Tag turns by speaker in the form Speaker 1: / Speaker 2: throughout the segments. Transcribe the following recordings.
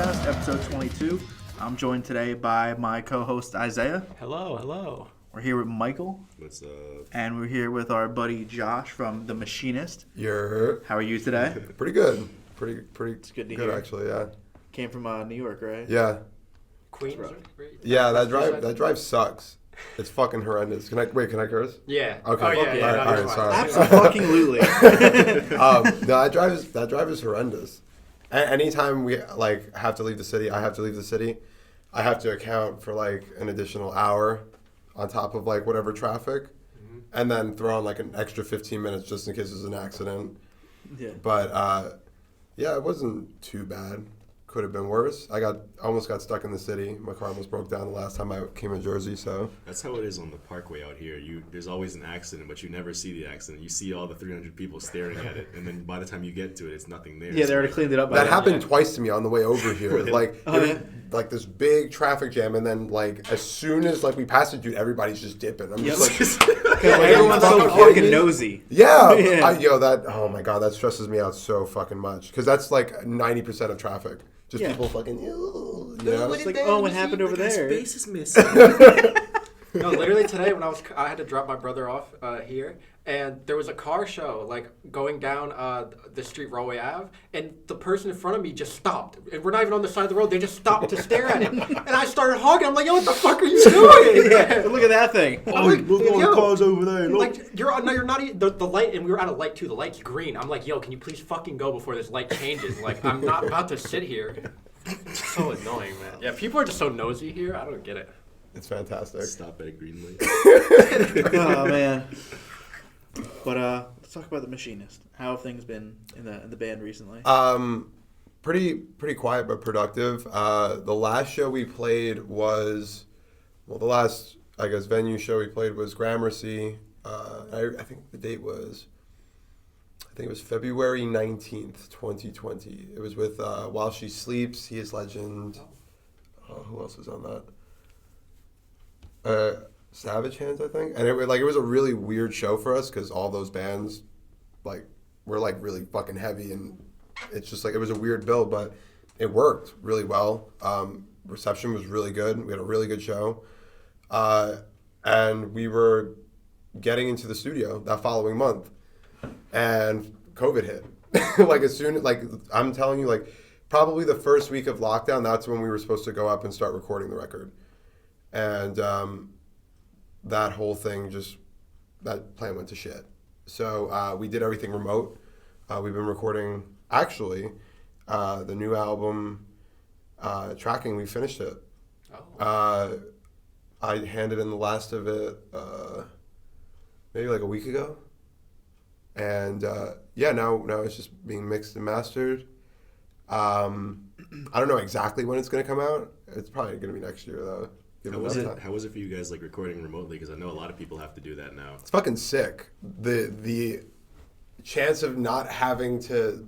Speaker 1: Podcast, episode 22. I'm joined today by my co-host Isaiah.
Speaker 2: Hello.
Speaker 1: We're here with Michael.
Speaker 3: What's up?
Speaker 1: And we're here with our buddy Josh from The Machinist.
Speaker 4: You're
Speaker 1: How are you today?
Speaker 4: pretty good. Pretty
Speaker 1: It's good to
Speaker 4: good
Speaker 1: hear.
Speaker 4: actually, yeah.
Speaker 1: Came from New York, right?
Speaker 4: Yeah.
Speaker 2: Queens.
Speaker 4: Yeah, that drive sucks. It's fucking horrendous. Can I curse?
Speaker 2: Yeah.
Speaker 4: Okay.
Speaker 2: Oh, yeah, yeah.
Speaker 4: All right, sorry.
Speaker 1: Absolutely.
Speaker 4: No, that drive is horrendous. Anytime we have to leave the city, I have to account for an additional hour on top of whatever traffic, and then throw on an extra 15 minutes just in case there's an accident.
Speaker 1: Yeah.
Speaker 4: But yeah, it wasn't too bad. Could have been worse. I almost got stuck in the city. My car almost broke down the last time I came in Jersey. So
Speaker 3: That's how it is on the parkway out here. There's always an accident, but you never see the accident. You see all the 300 people staring at it, and then by the time you get to it, it's nothing there.
Speaker 1: Yeah, they already cleaned it up.
Speaker 4: that happened twice to me on the way over here.
Speaker 3: Really?
Speaker 4: This big traffic jam, and then as soon as we pass it, dude, everybody's just dipping. I'm just
Speaker 1: Everyone's so fucking nosy.
Speaker 4: Yeah.
Speaker 1: Yeah.
Speaker 4: Oh my god, that stresses me out so fucking much because that's 90% of traffic. Just people fucking, you know?
Speaker 1: It's what happened over there?
Speaker 3: Space is missing.
Speaker 2: No, literally today when I had to drop my brother off here, and there was a car show going down the street Railway Ave, and the person in front of me just stopped. And we're not even on the side of the road. They just stopped to stare at him, and I started honking. I'm like, "Yo, what the fuck are you doing?"
Speaker 1: Yeah, look at that thing.
Speaker 3: Look all the cars over there. Look.
Speaker 2: You're not even the light, and we were at a light too. The light's green. I'm like, "Yo, can you please fucking go before this light changes?" I'm not about to sit here. It's so annoying, man. Yeah, people are just so nosy here. I don't get it.
Speaker 4: It's fantastic.
Speaker 3: Stop at a green light.
Speaker 1: Oh man. But let's talk about The Machinist. How have things been in the band recently?
Speaker 4: Pretty quiet but productive. The last show we played was, the last venue show we played was Gramercy. I think the date was, it was February 19th, 2020. It was with While She Sleeps, He Is Legend. Who else was on that? Savage Hands, I think. And it was a really weird show for us because all those bands were really fucking heavy, and it's just it was a weird bill, but it worked really well. Reception was really good. We had a really good show. And we were getting into the studio that following month, and COVID hit. I'm telling you, probably the first week of lockdown, that's when we were supposed to go up and start recording the record. And that whole thing that plan went to shit. So we did everything remote. We've been recording, actually, the new album, Tracking, we finished it.
Speaker 2: Oh.
Speaker 4: I handed in the last of it maybe a week ago. And now it's just being mixed and mastered. I don't know exactly when it's going to come out. It's probably going to be next year, though.
Speaker 3: How was it for you guys recording remotely? Because I know a lot of people have to do that now.
Speaker 4: It's fucking sick. The chance of not having to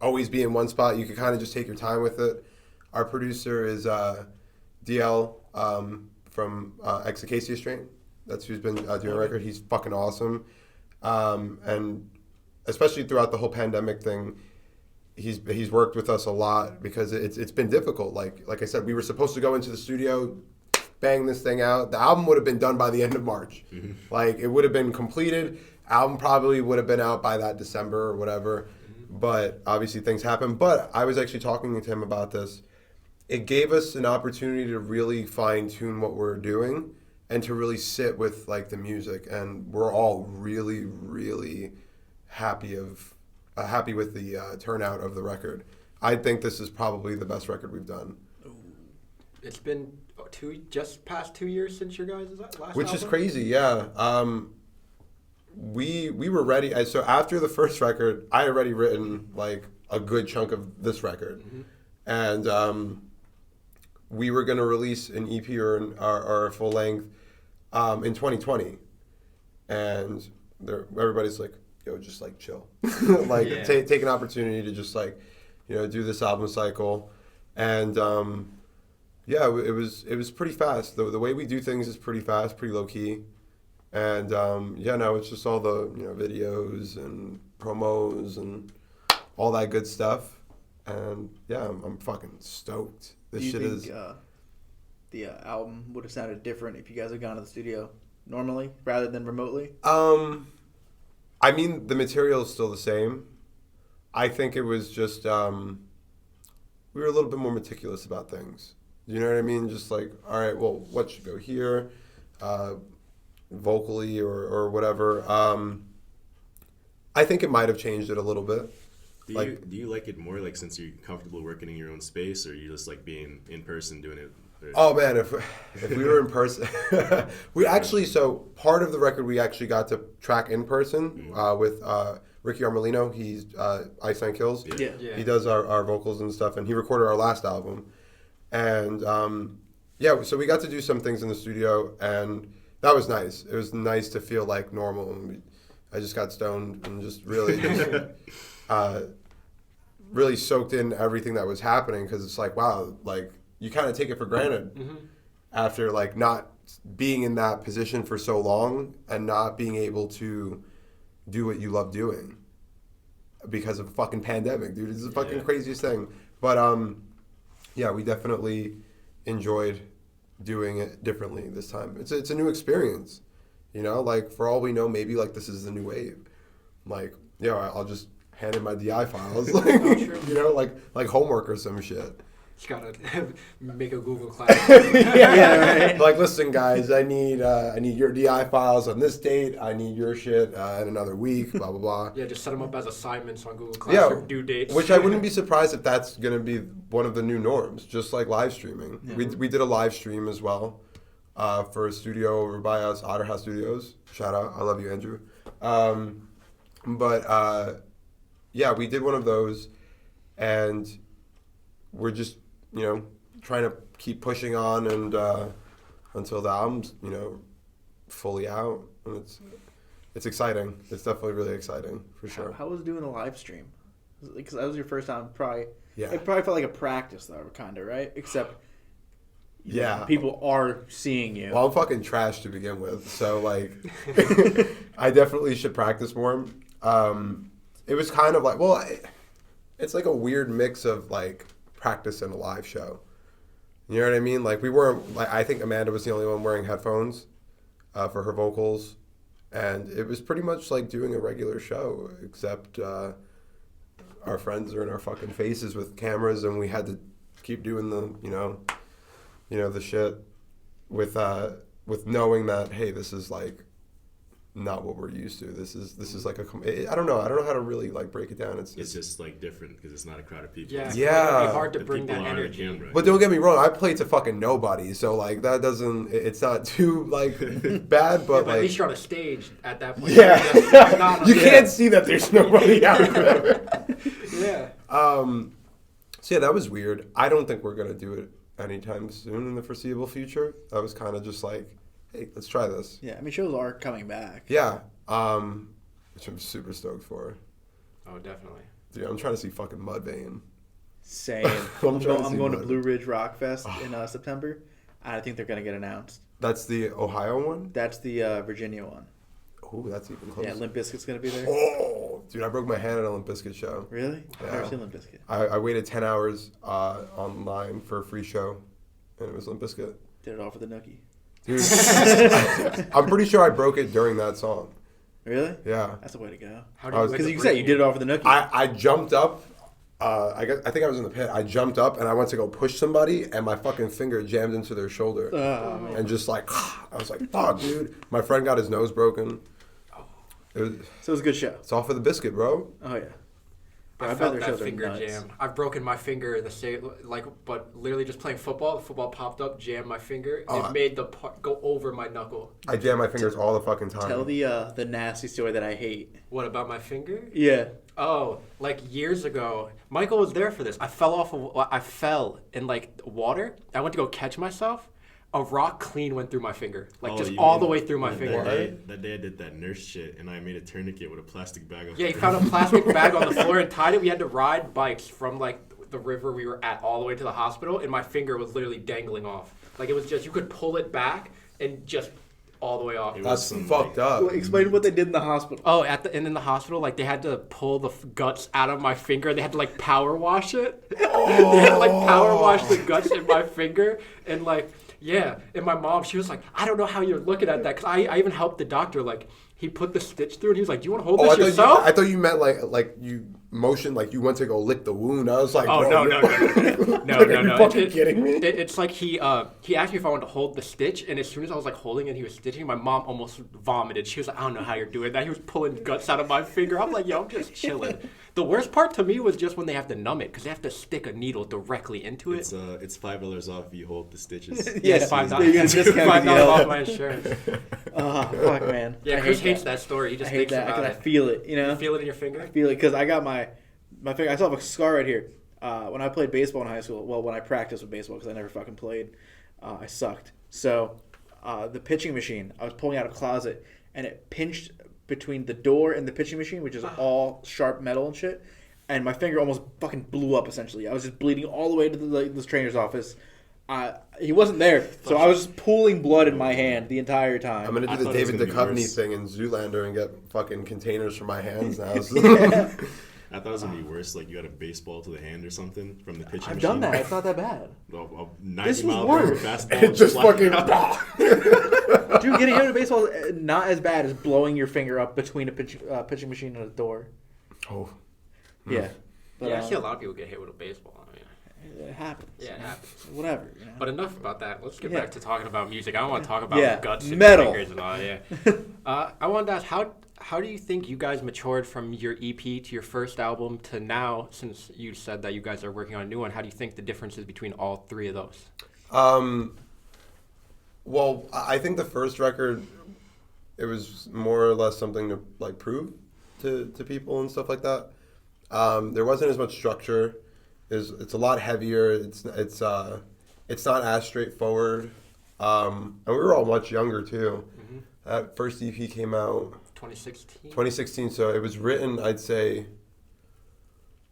Speaker 4: always be in one spot, you can kind of just take your time with it. Our producer is DL from Acacia Strain. That's who's been doing a record. He's fucking awesome. And especially throughout the whole pandemic thing, he's worked with us a lot because it's been difficult. Like I said, we were supposed to go into the studio, bang this thing out. The album would have been done by the end of March. Mm-hmm. It would have been completed. Album probably would have been out by that December or whatever. Mm-hmm. But obviously things happen. But I was actually talking to him about this. It gave us an opportunity to really fine tune what we're doing and to really sit with the music. And we're all really, really happy with the turnout of the record. I think this is probably the best record we've done.
Speaker 2: It's been just past 2 years since your guys' last
Speaker 4: Which
Speaker 2: album?
Speaker 4: is crazy, yeah. We were ready. So after the first record, I had already written a good chunk of this record. Mm-hmm. And we were going to release an EP or a full length in 2020. And everybody's like, yo, just chill. Take an opportunity to just do this album cycle. And it was pretty fast. The way we do things is pretty fast, pretty low key. And now it's just all the videos and promos and all that good stuff. And yeah, I'm fucking stoked. This
Speaker 1: Do you
Speaker 4: shit
Speaker 1: think
Speaker 4: is.
Speaker 1: the album would have sounded different if you guys had gone to the studio normally rather than remotely?
Speaker 4: I mean, the material is still the same. I think it was just we were a little bit more meticulous about things. You know what I mean? Just like, all right, well, what should go here, vocally or whatever. I think it might have changed it a little bit.
Speaker 3: Do you like it more like since you're comfortable working in your own space, or you just like being in person doing it?
Speaker 4: Oh man, if we were in person, we actually, so part of the record we actually got to track in person with Ricky Armelino. He's Ice Nine Kills.
Speaker 1: Yeah.
Speaker 4: He does our vocals and stuff, and he recorded our last album. And yeah, so we got to do some things in the studio, and that was nice. It was nice to feel like normal. And I just got stoned and just really really soaked in everything that was happening, because it's like, wow, like you kind of take it for granted after like not being in that position for so long and not being able to do what you love doing because of a fucking pandemic, dude. It's the fucking craziest thing. But yeah, we definitely enjoyed doing it differently this time. It's a new experience, you know. Like for all we know, maybe like this is the new wave. Like, yeah, I'll just hand in my DI files, like you know, like homework or some shit.
Speaker 2: You gotta make a Google class.
Speaker 1: Yeah, right.
Speaker 4: Like, listen, guys, I need your DI files on this date. I need your shit in another week. Blah blah blah.
Speaker 2: Yeah, just set them up as assignments on Google Classroom, due dates.
Speaker 4: Which I wouldn't be surprised if that's gonna be one of the new norms, just like live streaming.
Speaker 1: Yeah.
Speaker 4: We did a live stream as well for a studio over by us, Otter House Studios. Shout out, I love you, Andrew. But yeah, we did one of those, and we're just, you know, trying to keep pushing on and until the album's, you know, fully out. And it's exciting. It's definitely really exciting, for sure.
Speaker 1: How was doing a live stream? Because that was your first time, probably.
Speaker 4: Yeah.
Speaker 1: It probably felt like a practice, though, kind of, right? Except,
Speaker 4: Yeah.
Speaker 1: people are seeing you.
Speaker 4: Well, I'm fucking trash to begin with, so, like, I definitely should practice more. It was kind of like, well, it's like a weird mix of, like, practice and a live show. You know what I mean? Like, we weren't, like, I think Amanda was the only one wearing headphones for her vocals, and it was pretty much like doing a regular show, except our friends are in our fucking faces with cameras, and we had to keep doing the, you know, the shit with knowing that, hey, this is like not what we're used to. This is like I don't know how to really like break it down. It's
Speaker 3: just like different because it's not a crowd of people.
Speaker 2: Yeah,
Speaker 3: It's
Speaker 2: it'd be hard to
Speaker 3: the
Speaker 2: bring
Speaker 3: people
Speaker 2: that
Speaker 3: are on
Speaker 2: energy.
Speaker 3: camera.
Speaker 4: But don't get me wrong, I play to fucking nobody, so like that doesn't. It's not too like bad, but
Speaker 2: Yeah, but
Speaker 4: like
Speaker 2: at least you're on a stage at that point.
Speaker 4: yeah,
Speaker 2: You're not on
Speaker 4: you
Speaker 2: a-
Speaker 4: can't see that there's nobody out there.
Speaker 2: Yeah.
Speaker 4: So yeah, that was weird. I don't think we're gonna do it anytime soon in the foreseeable future. That was kind of just like, hey, let's try this.
Speaker 1: Yeah, I mean, shows are coming back.
Speaker 4: Yeah, which I'm super stoked for.
Speaker 2: Oh, definitely.
Speaker 4: Dude, I'm trying to see fucking Mudvayne.
Speaker 1: Same.
Speaker 4: I'm trying to
Speaker 1: I'm
Speaker 4: see
Speaker 1: going to
Speaker 4: what-
Speaker 1: Blue Ridge Rock Fest in September. I think they're going to get announced.
Speaker 4: That's the Ohio one?
Speaker 1: That's the Virginia one.
Speaker 4: Oh, that's even closer.
Speaker 1: Yeah, Limp Bizkit's going to be there.
Speaker 4: Oh, dude, I broke my hand at a Limp Bizkit show.
Speaker 1: Really? I've
Speaker 4: Yeah.
Speaker 1: never seen Limp Bizkit.
Speaker 4: I waited 10 hours online for a free show, and it was Limp Bizkit.
Speaker 1: Did it all for the nookie.
Speaker 4: Dude, I'm pretty sure I broke it during that song.
Speaker 1: Really?
Speaker 4: Yeah.
Speaker 1: That's the way to go.
Speaker 2: How
Speaker 4: I
Speaker 2: do you
Speaker 4: was-
Speaker 2: end
Speaker 1: Because
Speaker 2: up
Speaker 1: you said you
Speaker 2: breaking
Speaker 1: did it all for the nookie.
Speaker 4: I jumped up. I think I was in the pit. I jumped up and I went to go push somebody, and my fucking finger jammed into their shoulder,
Speaker 1: Oh, man.
Speaker 4: and just like I was like, "Fuck, dude!" My friend got his nose broken. It was,
Speaker 1: So it was a good show.
Speaker 4: it's all for the biscuit, bro.
Speaker 1: Oh, yeah.
Speaker 2: I
Speaker 1: bet
Speaker 2: felt
Speaker 1: their
Speaker 2: that
Speaker 1: shows are
Speaker 2: finger
Speaker 1: nuts.
Speaker 2: jam. I've broken my finger in the state, like, but literally just playing football. The football popped up, jammed my finger.
Speaker 4: Oh,
Speaker 2: It made the part go over my knuckle.
Speaker 4: I jam my fingers all the fucking time.
Speaker 1: Tell the nasty story that I hate.
Speaker 2: What about my finger?
Speaker 1: Yeah.
Speaker 2: Oh, like years ago, Michael was there for this. I fell in like water. I went to go catch myself. A rock clean went through my finger, like just
Speaker 3: you
Speaker 2: all
Speaker 3: mean
Speaker 2: the way through my
Speaker 3: that
Speaker 2: finger.
Speaker 3: That day I did that nurse shit, and I made a tourniquet with a plastic bag of.
Speaker 2: Yeah, he found a plastic bag on the floor and tied it. We had to ride bikes from like the river we were at all the way to the hospital, and my finger was literally dangling off. Like it was just, you could pull it back and just all the way off.
Speaker 3: It was
Speaker 4: That's
Speaker 3: some,
Speaker 4: fucked up.
Speaker 1: Well, explain what they did in the hospital.
Speaker 2: Oh, and in the hospital, like they had to pull the guts out of my finger. They had to like power wash it. They had to like power wash the guts in my finger, and like yeah. And my mom, she was like, I don't know how you're looking at that, because I even helped the doctor. Like he put the stitch through, and he was like, do you want to hold this yourself?
Speaker 4: I thought you meant like you motioned like you went to go lick the wound. I was like,
Speaker 2: Oh,
Speaker 4: bro,
Speaker 2: no.
Speaker 4: Are you fucking kidding me?
Speaker 2: It's like he asked me if I wanted to hold the stitch, and as soon as I was like holding it, he was stitching. My mom almost vomited. She was like, I don't know how you're doing that. He was pulling guts out of my finger. I'm like, yo, I'm just chilling. The worst part to me was just when they have to numb it, because they have to stick a needle directly into it.
Speaker 3: It's $5 off if you hold the stitches.
Speaker 1: Yeah,
Speaker 2: $5.
Speaker 1: you get a discount.
Speaker 2: $5 off my insurance.
Speaker 1: Oh, fuck, man.
Speaker 2: Yeah, Chris hates that story. He just
Speaker 1: I hate
Speaker 2: thinks
Speaker 1: that
Speaker 2: about
Speaker 1: because I
Speaker 2: it.
Speaker 1: feel it, you know?
Speaker 2: You feel it in your finger?
Speaker 1: I feel it because I got my finger. I still have a scar right here. When I played baseball in high school, well, when I practiced with baseball, because I never fucking played, I sucked. So the pitching machine, I was pulling out a closet, and it pinched between the door and the pitching machine, which is all sharp metal and shit. And my finger almost fucking blew up, essentially. I was just bleeding all the way to the trainer's office. He wasn't there, so I was just pooling blood in my hand the entire time.
Speaker 4: I'm gonna do the
Speaker 3: thought it was
Speaker 4: David
Speaker 3: gonna be
Speaker 4: Duchovny
Speaker 3: worse.
Speaker 4: thing in Zoolander and get fucking containers for my hands now.
Speaker 1: Yeah.
Speaker 3: I thought it was gonna be worse. Like you got a baseball to the hand or something from the pitching
Speaker 1: I've
Speaker 3: machine.
Speaker 1: done that. It's not that bad.
Speaker 3: A
Speaker 1: This
Speaker 3: 90
Speaker 1: was
Speaker 3: mile per hour
Speaker 1: worse.
Speaker 3: fastball.
Speaker 4: It just
Speaker 3: flying
Speaker 4: fucking.
Speaker 3: out.
Speaker 1: Dude, getting hit with a baseball is not as bad as blowing your finger up between a pitching machine and a door.
Speaker 4: Oh.
Speaker 1: Yeah. But,
Speaker 2: Yeah, I see a lot of people get hit with a baseball. I mean,
Speaker 1: it happens.
Speaker 2: yeah, it happens.
Speaker 1: Whatever. You know?
Speaker 2: But enough about that. Let's get
Speaker 1: Yeah.
Speaker 2: back to talking about music. I don't want to talk about
Speaker 1: Yeah,
Speaker 2: guts and
Speaker 1: metal.
Speaker 2: fingers and all. Yeah. I wanted to ask, how do you think you guys matured from your EP to your first album to now? Since you said that you guys are working on a new one, how do you think the difference is between all three of those?
Speaker 4: Well, I think the first record, it was more or less something to like prove to people and stuff like that. There wasn't as much structure. It's a lot heavier. It's not as straightforward. And we were all much younger too.
Speaker 2: Mm-hmm.
Speaker 4: That first EP came out
Speaker 2: 2016.
Speaker 4: 2016, so it was written, I'd say,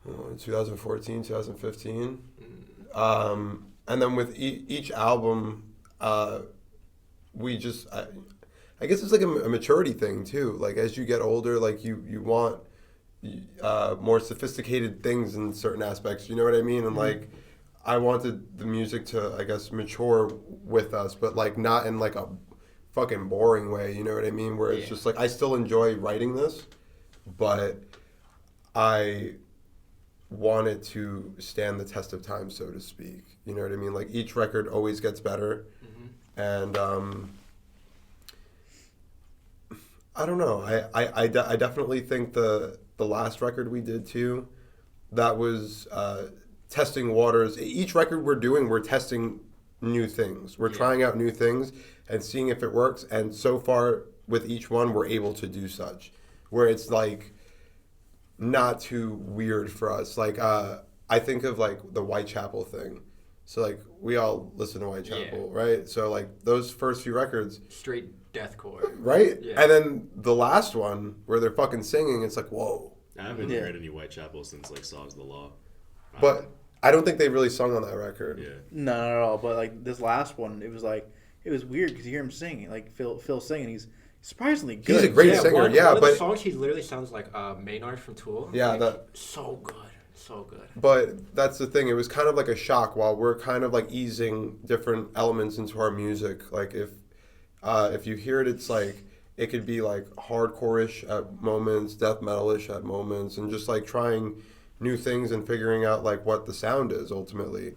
Speaker 4: 2014, 2015. And then with each album, we just, I guess it's like a maturity thing too. Like as you get older, like you want more sophisticated things in certain aspects. You know what I mean? And like, I wanted the music to, I guess, mature with us, but like not in like a fucking boring way. You know what I mean? Where it's just like, I still enjoy writing this, but I want it to stand the test of time, so to speak. You know what I mean? Like each record always gets better. And I don't know. I definitely think the last record we did too, that was testing waters. Each record we're doing, we're testing new things. We're trying out new things and seeing if it works. And so far with each one, we're able to do such, where it's like not too weird for us. Like I think of like the Whitechapel thing. So like we all listen to Whitechapel, right? So like those first few records,
Speaker 2: Straight deathcore.
Speaker 4: right?
Speaker 2: Yeah.
Speaker 4: And then the last one where they're fucking singing, it's like whoa.
Speaker 3: I haven't heard any Whitechapel since like Saw's the Law.
Speaker 4: But I don't think they really sung on that record.
Speaker 3: Yeah.
Speaker 1: No, not at all. But like this last one, it was weird because you hear him singing, like Phil singing. He's surprisingly good.
Speaker 4: He's a great singer,
Speaker 2: one of
Speaker 4: but
Speaker 2: the songs he literally sounds like Maynard from Tool.
Speaker 4: Yeah,
Speaker 2: Like, so good. So good.
Speaker 4: But that's the thing. It was kind of like a shock while we're kind of like easing different elements into our music. Like if you hear it, it's like it could be like hardcore-ish at moments, death metal-ish at moments, and just like trying new things and figuring out like what the sound is ultimately.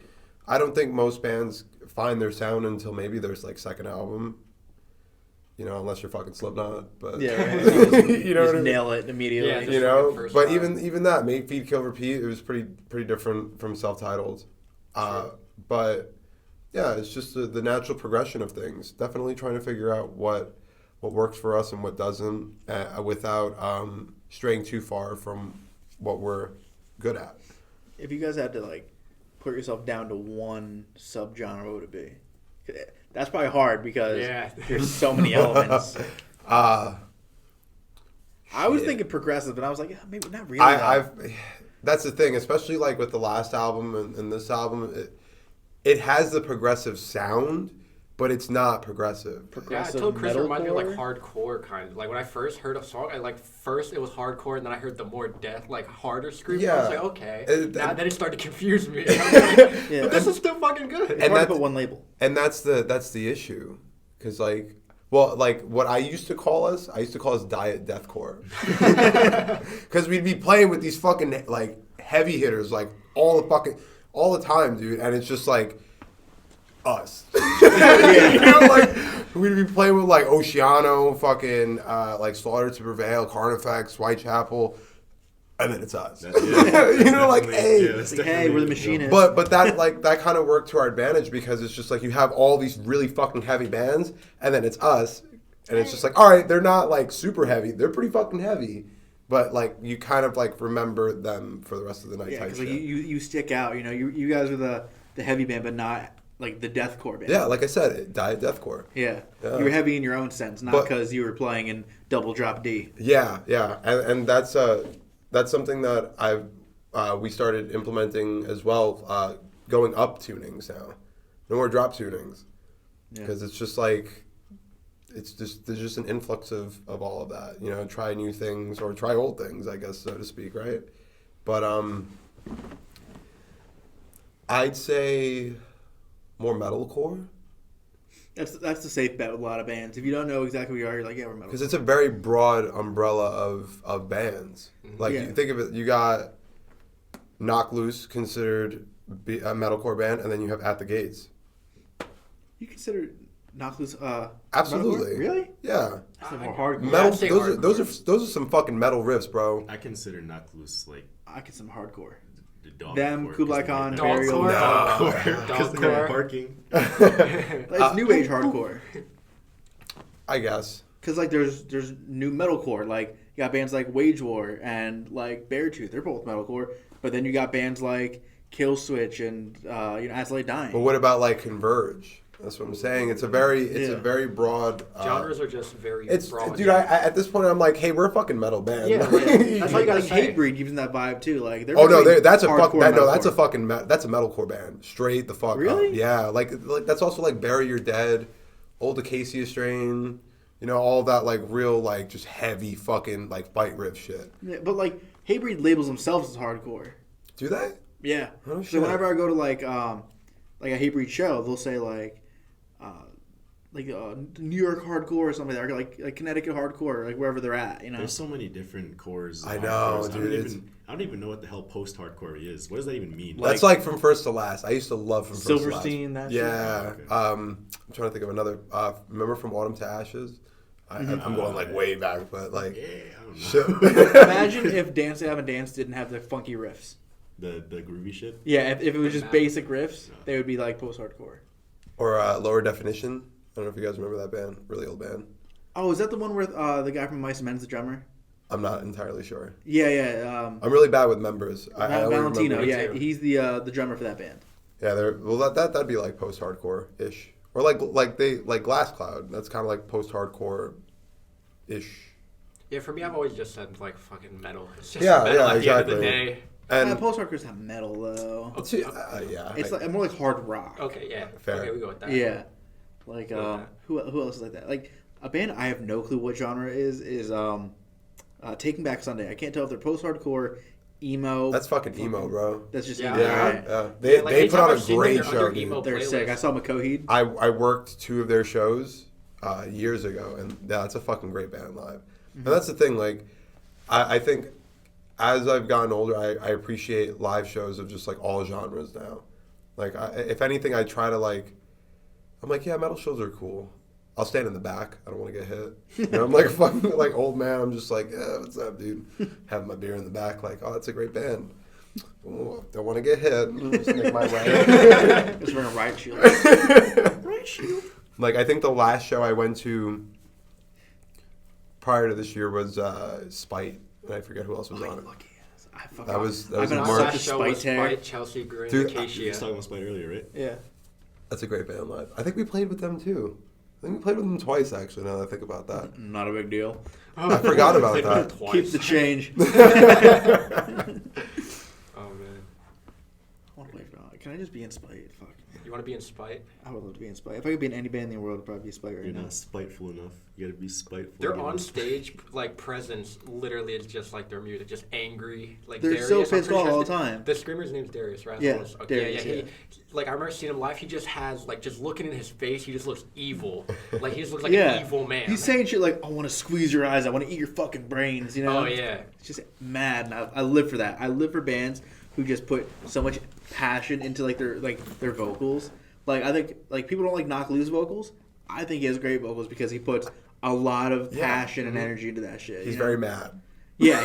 Speaker 4: I don't think most bands find their sound until maybe their like second album. You know, unless you're fucking Slipknot, but
Speaker 1: Yeah, right.
Speaker 4: you know what I mean?
Speaker 1: Nail it immediately.
Speaker 2: Yeah,
Speaker 4: You know,
Speaker 2: First
Speaker 4: but
Speaker 2: time.
Speaker 4: even that Make, Feed, Kill, Repeat, it was pretty different from Self-Titled. But yeah, it's just the natural progression of things. Definitely trying to figure out what works for us and what doesn't, without straying too far from what we're good at.
Speaker 1: If you guys had to like put yourself down to one subgenre, what would it be? That's probably hard because there's so many elements. I was thinking progressive, but I was like, yeah, maybe not really.
Speaker 4: That's the thing, especially like with the last album and this album, it has the progressive sound, but it's not progressive.
Speaker 2: Yeah, I told Chris it reminded me of like hardcore kind of. Like when I first heard a song, first it was hardcore, and then I heard the more harder scream. Yeah. I was like, okay. Then it started to confuse me. Yeah. But this is still fucking good.
Speaker 1: It's hard to put one label.
Speaker 4: And that's the issue, because what I used to call us diet deathcore, because we'd be playing with these fucking like heavy hitters like all the time, dude, and it's just like us. You know, like we'd be playing with like Oceano, fucking like Slaughter to Prevail, Carnifex, Whitechapel, and then it's us. You know, like
Speaker 1: hey, we're the Machinist.
Speaker 4: But that kind of worked to our advantage, because it's just like you have all these really fucking heavy bands, and then it's us, and it's just like, all right, they're not like super heavy, they're pretty fucking heavy, but like you kind of like remember them for the rest of the night.
Speaker 1: Yeah, because like you stick out. You know, you guys are the heavy band, but not like the deathcore band.
Speaker 4: Yeah, like I said, diet deathcore.
Speaker 1: Yeah. You were heavy in your own sense, not because you were playing in double drop D.
Speaker 4: Yeah, and that's something that we started implementing as well, going up tunings now. No more drop tunings, because it's just like there's just an influx of all of that. You know, try new things or try old things, I guess, so to speak, right? But I'd say more metalcore.
Speaker 1: That's the safe bet with a lot of bands. If you don't know exactly who you are, you're like, yeah, we're metalcore.
Speaker 4: Because it's a very broad umbrella of bands. Like, you think of it, you got Knock Loose, considered a metalcore band, and then you have At the Gates.
Speaker 1: You consider Knock Loose
Speaker 4: absolutely.
Speaker 1: Metalcore? Really?
Speaker 4: Yeah.
Speaker 1: That's more hardcore.
Speaker 4: Metal, those are some fucking metal riffs, bro.
Speaker 3: I consider Knock Loose like
Speaker 1: I consider some hardcore.
Speaker 3: Them,
Speaker 1: Kublai Khan,
Speaker 2: Burial.
Speaker 3: Because they're barking.
Speaker 1: It's new age hardcore.
Speaker 4: I guess.
Speaker 1: Because like there's new metalcore. Like you got bands like Wage War and like Beartooth. They're both metalcore. But then you got bands like Killswitch and As I Lay Dying.
Speaker 4: But what about like Converge? That's what I'm saying. It's a very broad.
Speaker 2: Genres are just very broad.
Speaker 4: Dude, I at this point I'm like, hey, we're a fucking metal band.
Speaker 2: Yeah, that's all you gotta say.
Speaker 1: Hatebreed gives them that vibe too. Like
Speaker 4: that's a metalcore band. Straight the fuck
Speaker 1: really?
Speaker 4: Up. Yeah, like that's also like Bury Your Dead, Old Acacia Strain. You know, all that like real like just heavy fucking like fight riff shit.
Speaker 1: Yeah, but like Hatebreed labels themselves as hardcore.
Speaker 4: Do they?
Speaker 1: Yeah.
Speaker 4: Oh, shit.
Speaker 1: So whenever I go to like a Hatebreed show, they'll say New York hardcore or something like that, or like Connecticut hardcore, like wherever they're at, you know.
Speaker 3: There's so many different cores.
Speaker 4: I know, dude.
Speaker 3: I don't even know what the hell post-hardcore is. What does that even mean?
Speaker 4: That's like From First to Last. I used to love From First to Last.
Speaker 1: Silverstein, that
Speaker 4: yeah.
Speaker 1: shit.
Speaker 4: Okay. I'm trying to think of another. Remember From Autumn to Ashes? I'm going like way back, but like.
Speaker 3: Yeah, I don't know.
Speaker 1: Imagine if Dance They Haven't Danced didn't have the funky riffs.
Speaker 3: The groovy shit?
Speaker 1: Yeah, if it was just basic riffs, they would be like post-hardcore.
Speaker 4: Or Lower Definition. I don't know if you guys remember that band. Really old band.
Speaker 1: Oh, is that the one where the guy from Mice and Men's the drummer?
Speaker 4: I'm not entirely sure.
Speaker 1: Yeah.
Speaker 4: I'm really bad with members.
Speaker 1: Valentino, yeah, he's the drummer for that band.
Speaker 4: Yeah, that'd be like post-hardcore-ish. Or like Glass Cloud. That's kind of like post-hardcore-ish.
Speaker 2: Yeah, for me, I've always just said like fucking metal. It's just
Speaker 4: metal
Speaker 2: at
Speaker 4: exactly.
Speaker 2: the end of the day.
Speaker 4: And
Speaker 1: post-hardcore's not metal though.
Speaker 4: Yeah,
Speaker 1: It's like more like hard rock.
Speaker 2: Okay, yeah.
Speaker 4: Fair.
Speaker 2: Okay, we go with that.
Speaker 1: Yeah. Like who else is like that? Like a band I have no clue what genre is Taking Back Sunday. I can't tell if they're post-hardcore, emo.
Speaker 4: That's fucking emo, bro.
Speaker 1: That's just
Speaker 2: Yeah.
Speaker 1: emo.
Speaker 4: Yeah. They put on a great show.
Speaker 1: They're sick. I saw Makoheed.
Speaker 4: I worked 2 of their shows years ago, and that's a fucking great band live. And that's the thing, like I think as I've gotten older, I appreciate live shows of just like all genres now. Like if anything, I try to like. I'm like, yeah, metal shows are cool. I'll stand in the back. I don't want to get hit. You know, I'm like a fucking like old man. I'm just like, yeah, what's up, dude? Having my beer in the back, like, oh, that's a great band. Oh, don't want to get hit. Just make my way.
Speaker 1: Just wearing a riot shield. Riot shield.
Speaker 4: Like, I think the last show I went to prior to this year was Spite, and I forget who else was on it. That was in March.
Speaker 2: Last show was Spite, Chelsea Green, Acacia.
Speaker 3: You was talking about Spite earlier, right?
Speaker 1: Yeah.
Speaker 4: That's a great band live. I think we played with them too. I think we played with them twice, actually, now that I think about that.
Speaker 1: Not a big deal.
Speaker 4: I forgot about that.
Speaker 1: Keep the change.
Speaker 2: Oh, man.
Speaker 1: want to play for. Can I just be in Spite? Fuck.
Speaker 2: You want to be in Spite?
Speaker 1: I would love to be in Spite. If I could be in any band in the world, it'd probably be Spite right
Speaker 3: You're
Speaker 1: now.
Speaker 3: not spiteful enough. You gotta be spiteful.
Speaker 2: Their
Speaker 3: enough.
Speaker 2: on stage like presence literally is just like their music, just angry. Like
Speaker 1: They're
Speaker 2: Darius,
Speaker 1: so
Speaker 2: I'm pretty
Speaker 1: pissed off
Speaker 2: sure
Speaker 1: all
Speaker 2: his
Speaker 1: the
Speaker 2: name-
Speaker 1: time.
Speaker 2: The screamer's name's Darius, right?
Speaker 1: Yeah,
Speaker 2: So
Speaker 1: Darius,
Speaker 2: yeah.
Speaker 1: yeah.
Speaker 2: Like I remember seeing him live. He just has like just looking in his face. He just looks evil. Like he just looks like an evil man.
Speaker 1: He's saying shit like, "I want to squeeze your eyes. I want to eat your fucking brains." You know?
Speaker 2: Oh yeah.
Speaker 1: It's just mad. And I live for that. I live for bands who just put so much passion into their vocals. Like I think like people don't like Knock Loose vocals. I think he has great vocals because he puts a lot of passion and energy into that shit.
Speaker 4: He's
Speaker 1: you know?
Speaker 4: very mad.
Speaker 1: Yeah,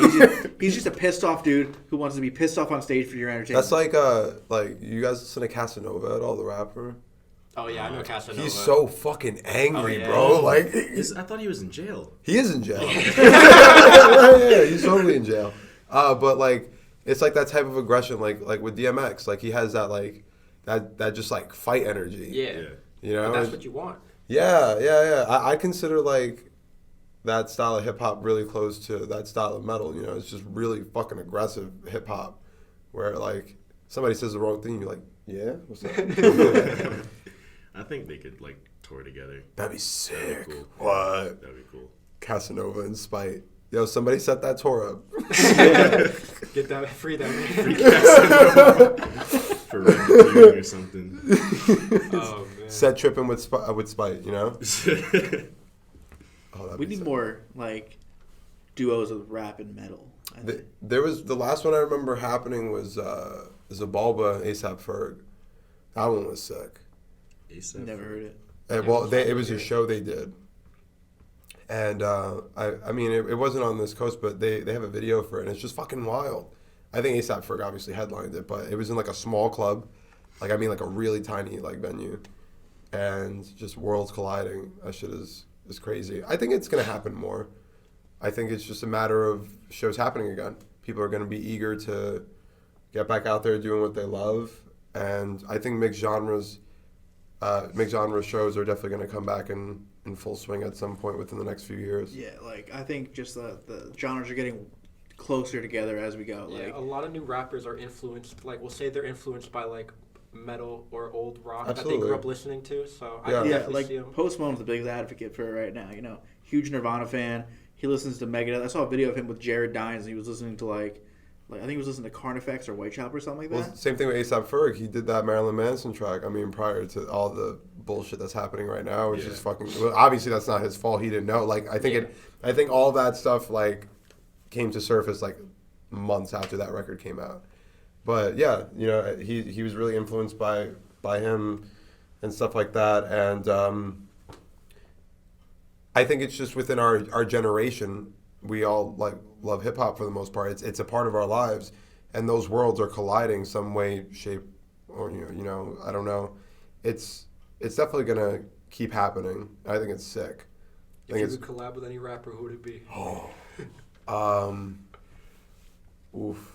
Speaker 1: he's just a pissed off dude who wants to be pissed off on stage for your entertainment.
Speaker 4: That's like you guys listen to Casanova at all, the rapper?
Speaker 2: Oh yeah, I know Casanova.
Speaker 4: He's so fucking angry,
Speaker 2: Oh, yeah.
Speaker 4: bro. Like
Speaker 3: I thought he was in jail.
Speaker 4: he is in jail. Yeah, he's totally in jail. But like it's like that type of aggression, like with DMX, like he has that like that just like fight energy.
Speaker 2: Yeah.
Speaker 4: You know,
Speaker 2: But that's what you want.
Speaker 4: Yeah. I consider like that style of hip hop really close to that style of metal. You know, it's just really fucking aggressive hip hop, where like somebody says the wrong thing, you're like, yeah, what's up?
Speaker 3: I think they could like tour together.
Speaker 4: That'd be sick.
Speaker 3: Cool.
Speaker 4: What?
Speaker 3: That'd be cool.
Speaker 4: Casanova and Spite. Yo, somebody set that tour up.
Speaker 2: Get that free that
Speaker 3: Free Casanova for racketeering or something.
Speaker 2: Oh man.
Speaker 4: Set tripping with Spite, you know? Oh, that'd
Speaker 1: we
Speaker 4: be
Speaker 1: need
Speaker 4: sick.
Speaker 1: more like duos of rap and metal. I think.
Speaker 4: There was the last one I remember happening was Zabalba ASAP Ferg. That one was sick.
Speaker 3: ASAP.
Speaker 1: Never heard it.
Speaker 4: And, well, it was a show they did, and I mean it wasn't on this coast, but they have a video for it, and it's just fucking wild. I think ASAP Ferg obviously headlined it, but it was in like a small club, like a really tiny like venue, and just worlds colliding. That shit is crazy. I think it's gonna happen more. I think it's just a matter of shows happening again. People are gonna be eager to get back out there doing what they love, and I think mixed genre shows are definitely going to come back in full swing at some point within the next few years.
Speaker 1: Yeah, like I think just the genres are getting closer together as we go.
Speaker 2: Yeah,
Speaker 1: Like
Speaker 2: a lot of new rappers are influenced. Like we'll say they're influenced by like metal or old rock that they
Speaker 4: Absolutely.
Speaker 2: grew up listening to. So I
Speaker 4: Yeah.
Speaker 2: can
Speaker 1: yeah,
Speaker 2: definitely
Speaker 1: like
Speaker 2: see them.
Speaker 1: Post Malone's the biggest advocate for it right now. You know, huge Nirvana fan. He listens to Megadeth. I saw a video of him with Jared Dines, and he was listening to like I think he was listening to Carnifex or Whitechapel or something like that.
Speaker 4: Well, same thing with A$AP Ferg. He did that Marilyn Manson track. I mean, prior to all the bullshit that's happening right now, which is fucking. Well, obviously, that's not his fault. He didn't know. Like, I think all that stuff like came to surface like months after that record came out. But yeah, you know, he was really influenced by him and stuff like that, and I think it's just within our generation. We all like love hip hop for the most part. It's a part of our lives, and those worlds are colliding some way, shape, or you know, I don't know. It's definitely gonna keep happening. I think it's sick.
Speaker 2: If you could collab with any rapper, who would it be?
Speaker 4: Oof.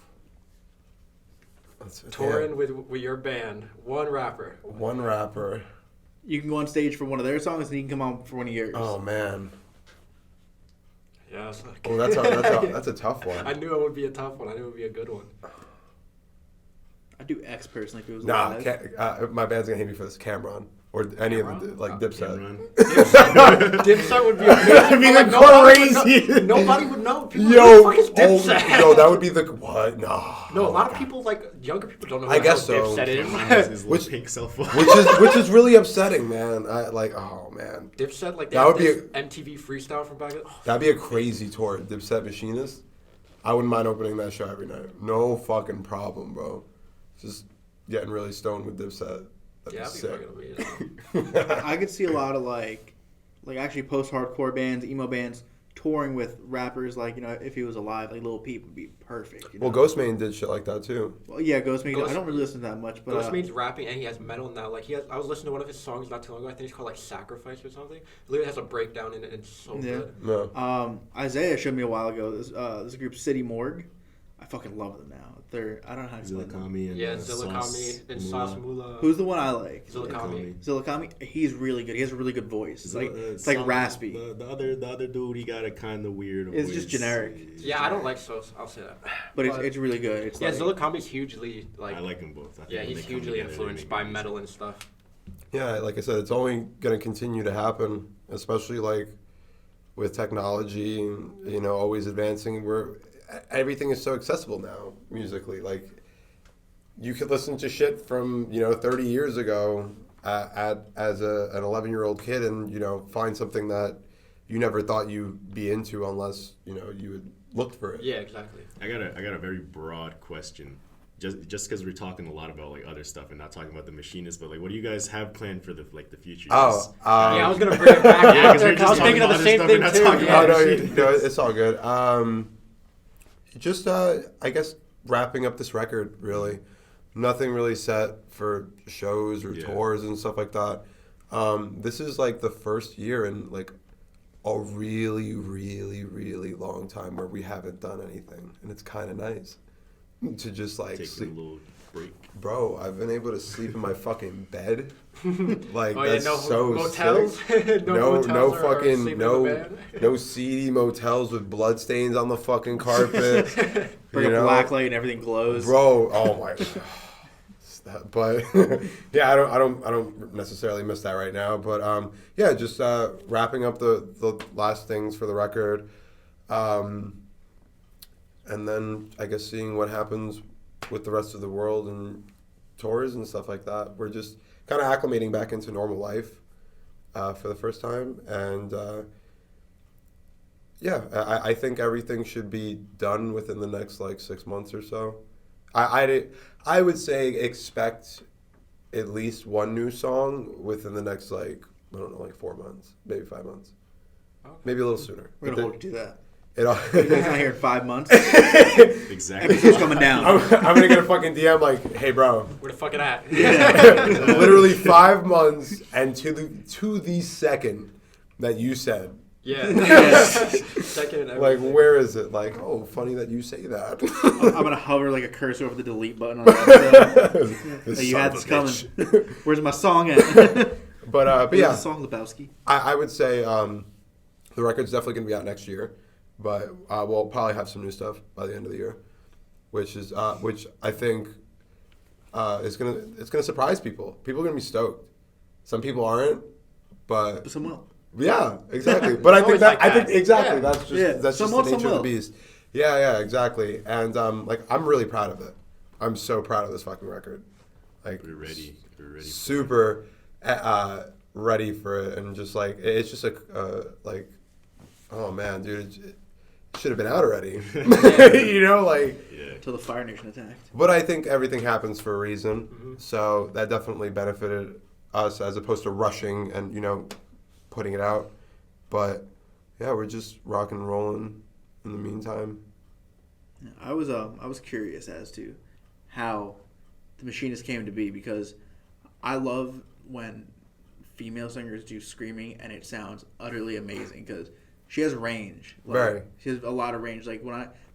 Speaker 2: Touring with your band, one rapper.
Speaker 4: One rapper.
Speaker 1: You can go on stage for one of their songs, and you can come on for one of yours.
Speaker 4: Oh man.
Speaker 2: Yeah, that's like,
Speaker 4: Oh, that's a tough one.
Speaker 2: I knew it would be a tough one. I knew it would be a good one.
Speaker 1: I'd do X personally if it was
Speaker 4: Nah,
Speaker 1: live.
Speaker 4: my band's gonna hate me for this. Cameron or any of the
Speaker 2: Cameron?
Speaker 4: like Dipset.
Speaker 3: Cameron.
Speaker 2: Dipset would be amazing.
Speaker 4: That'd be
Speaker 2: Like,
Speaker 4: crazy.
Speaker 2: Nobody would know. People
Speaker 4: Yo,
Speaker 2: would be like, "Fuck is Dipset?"
Speaker 4: yo, that would be the what? Nah.
Speaker 2: No, a lot of people like younger people don't know.
Speaker 4: I
Speaker 2: What
Speaker 4: guess
Speaker 2: the hell
Speaker 4: so.
Speaker 2: Dipset
Speaker 3: His
Speaker 2: is.
Speaker 3: little pink cell phone.
Speaker 4: which is really upsetting, man. Oh man,
Speaker 2: Dipset, like they
Speaker 4: That
Speaker 2: had
Speaker 4: would be
Speaker 2: this MTV freestyle from back then. Oh,
Speaker 4: that'd be a crazy tour. Dipset Machinist. I wouldn't mind opening that show every night. No fucking problem, bro. Just getting really stoned with Dipset. That'd
Speaker 2: yeah,
Speaker 4: be
Speaker 2: that'd
Speaker 4: sick.
Speaker 2: be fucking amazing.
Speaker 1: I could see a lot of like actually post-hardcore bands, emo bands touring with rappers. Like if he was alive, like Lil Peep would be perfect. You know?
Speaker 4: Well, Ghostman did shit like that too.
Speaker 1: Well, yeah, Ghostman. I
Speaker 2: Ghost-
Speaker 1: don't really listen to that much, but
Speaker 2: Ghostman's rapping and he has metal now. Like I was listening to one of his songs not too long ago. I think it's called like "Sacrifice" or something. It literally has a breakdown in it. And it's so
Speaker 1: Yeah.
Speaker 2: good.
Speaker 4: No.
Speaker 1: Isaiah showed me a while ago this group City Morgue. I fucking love them now. I don't know how to explain them.
Speaker 3: Zillakami and
Speaker 2: Yeah, Zillakami and Sauce Mula.
Speaker 1: Who's the one I like?
Speaker 2: Zillakami.
Speaker 1: Zillakami, he's really good. He has a really good voice. It's like raspy.
Speaker 3: The other dude, he got a kind of weird.
Speaker 1: It's
Speaker 3: voice.
Speaker 1: just generic.
Speaker 2: Yeah, I don't like Sauce. I'll say that.
Speaker 1: But it's really good. It's
Speaker 2: yeah,
Speaker 1: like,
Speaker 2: Zillakami's hugely
Speaker 3: I like them both. I think
Speaker 2: yeah,
Speaker 3: when
Speaker 2: he's
Speaker 3: they come
Speaker 2: hugely
Speaker 3: together, they
Speaker 2: influenced
Speaker 3: make
Speaker 2: by
Speaker 3: good
Speaker 2: metal
Speaker 3: music.
Speaker 2: and stuff.
Speaker 4: Yeah, like I said, it's only going to continue to happen, especially like with technology, always advancing. Everything is so accessible now musically. Like you could listen to shit from 30 years ago as an 11-year-old kid, and find something that you never thought you'd be into unless you had looked for it.
Speaker 2: Yeah, exactly.
Speaker 3: I got a very broad question. Just because we're talking a lot about like other stuff and not talking about the Machinist, but like, what do you guys have planned for the future?
Speaker 4: Oh,
Speaker 3: Yes.
Speaker 2: Yeah, I was gonna bring it back.
Speaker 3: Yeah, 'cause we're
Speaker 2: I
Speaker 3: just
Speaker 2: was thinking of the
Speaker 3: talking
Speaker 2: same
Speaker 3: about
Speaker 2: thing
Speaker 3: other
Speaker 2: too.
Speaker 3: stuff and not talking
Speaker 2: Yeah.
Speaker 3: about
Speaker 4: no, it's all good. Just I guess wrapping up this record. Really, nothing really set for shows or tours and stuff like that. This is like the first year in like a really, really, really long time where we haven't done anything, and it's kind of nice to just like
Speaker 3: Taking
Speaker 4: sleep.
Speaker 3: a little break.
Speaker 4: Bro, I've been able to sleep in my fucking bed. Like
Speaker 2: Oh,
Speaker 4: that's
Speaker 2: yeah, no
Speaker 4: so
Speaker 2: motels?
Speaker 4: sick.
Speaker 2: No motels
Speaker 4: no
Speaker 2: or
Speaker 4: fucking
Speaker 2: sleeping in
Speaker 4: no
Speaker 2: the bed?
Speaker 4: no seedy motels with blood stains on the fucking carpet.
Speaker 1: bring a black light and everything glows.
Speaker 4: Bro, oh my. But yeah, I don't necessarily miss that right now. But yeah, just wrapping up the last things for the record. And then I guess seeing what happens with the rest of the world and tours and stuff like that. We're just kind of acclimating back into normal life for the first time. And yeah, I think everything should be done within the next like 6 months or so. I would say expect at least one new song within the next like, I don't know, like 4 months, maybe 5 months. Okay. Maybe a little sooner.
Speaker 1: We're gonna hold you to that.
Speaker 4: You
Speaker 1: guys not here in 5 months.
Speaker 3: Exactly.
Speaker 1: Episode's coming down.
Speaker 4: I'm gonna get a fucking DM like, hey bro,
Speaker 2: Where the fuck it at?
Speaker 4: literally 5 months and to the second that you said.
Speaker 2: Yeah. Second and
Speaker 4: Like,
Speaker 2: everything.
Speaker 4: where is it? Like, oh, funny that you say that.
Speaker 1: I'm gonna hover like a cursor over the delete button on that.
Speaker 4: This
Speaker 1: Hey, you
Speaker 4: son
Speaker 1: had
Speaker 4: of
Speaker 1: this
Speaker 4: a
Speaker 1: coming.
Speaker 4: bitch.
Speaker 1: Where's my song at?
Speaker 4: But
Speaker 1: Where's
Speaker 4: yeah,
Speaker 1: the song, Lebowski?
Speaker 4: I would say the record's definitely gonna be out next year, but we'll probably have some new stuff by the end of the year, which I think is gonna surprise people. People are gonna be stoked. Some people aren't, but
Speaker 1: Some will.
Speaker 4: yeah, exactly. But I think
Speaker 2: always
Speaker 4: that
Speaker 2: like
Speaker 4: I think
Speaker 2: that.
Speaker 4: exactly
Speaker 2: Yeah.
Speaker 4: that's just
Speaker 1: Yeah,
Speaker 4: that's
Speaker 1: some
Speaker 4: just
Speaker 1: will,
Speaker 4: the
Speaker 1: some
Speaker 4: nature of the
Speaker 1: will.
Speaker 4: beast. Yeah, exactly. And like I'm really proud of it. I'm so proud of this fucking record. Like
Speaker 3: We're ready. We're ready.
Speaker 4: super ready for it, and just like it's just like, oh man, dude, it should have been out already. Like.
Speaker 3: Yeah.
Speaker 1: Till the Fire Nation attacked.
Speaker 4: But I think everything happens for a reason,
Speaker 2: Mm-hmm.
Speaker 4: so that definitely benefited us as opposed to rushing and putting it out. But yeah, we're just rocking and rolling in the meantime.
Speaker 1: Yeah, I was curious as to how the Machinist came to be, because I love when female singers do screaming and it sounds utterly amazing, because she has range. Like,
Speaker 4: Very.
Speaker 1: She has a lot of range. Like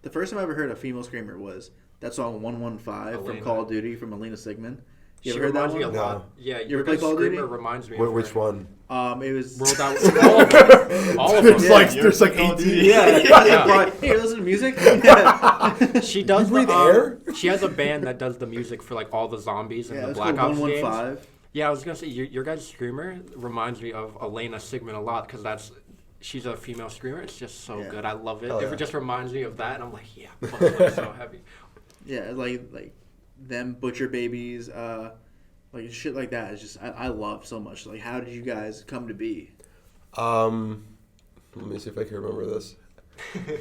Speaker 1: the first time I ever heard a female screamer was that song 115 from
Speaker 2: Elena.
Speaker 1: Call of Duty from Alina Sigmund. You
Speaker 2: She
Speaker 1: ever heard that
Speaker 2: reminds me a
Speaker 1: one?
Speaker 4: No.
Speaker 2: lot. Yeah,
Speaker 1: You
Speaker 2: your
Speaker 1: ever play
Speaker 2: guys'
Speaker 1: Call of Duty?
Speaker 2: screamer reminds me of
Speaker 4: Which
Speaker 2: her.
Speaker 4: one?
Speaker 1: It was
Speaker 2: Rolled out all of them. All of them.
Speaker 4: There's like
Speaker 1: Yeah.
Speaker 4: there's like
Speaker 3: Call of
Speaker 4: 18.
Speaker 3: Duty.
Speaker 1: yeah.
Speaker 2: Yeah.
Speaker 1: Hey, listen to music.
Speaker 2: She does
Speaker 4: You breathe
Speaker 2: the,
Speaker 4: air?
Speaker 2: She has a band that does the music for like all the zombies and
Speaker 1: Yeah,
Speaker 2: the
Speaker 1: it's
Speaker 2: Black
Speaker 1: called
Speaker 2: Ops games.
Speaker 1: 115.
Speaker 2: Yeah, I was gonna say your guys' screamer reminds me of Elena Sigmund a lot, because she's a female screamer. It's just so
Speaker 1: Yeah.
Speaker 2: good. I love it.
Speaker 4: Hell
Speaker 2: If
Speaker 4: yeah.
Speaker 2: it just reminds me of that, and I'm like, yeah, fuck, it's so heavy.
Speaker 1: Yeah, like them Butcher Babies, like shit like that is just I love so much. Like, how did you guys come to be?
Speaker 4: Let me see if I can remember this.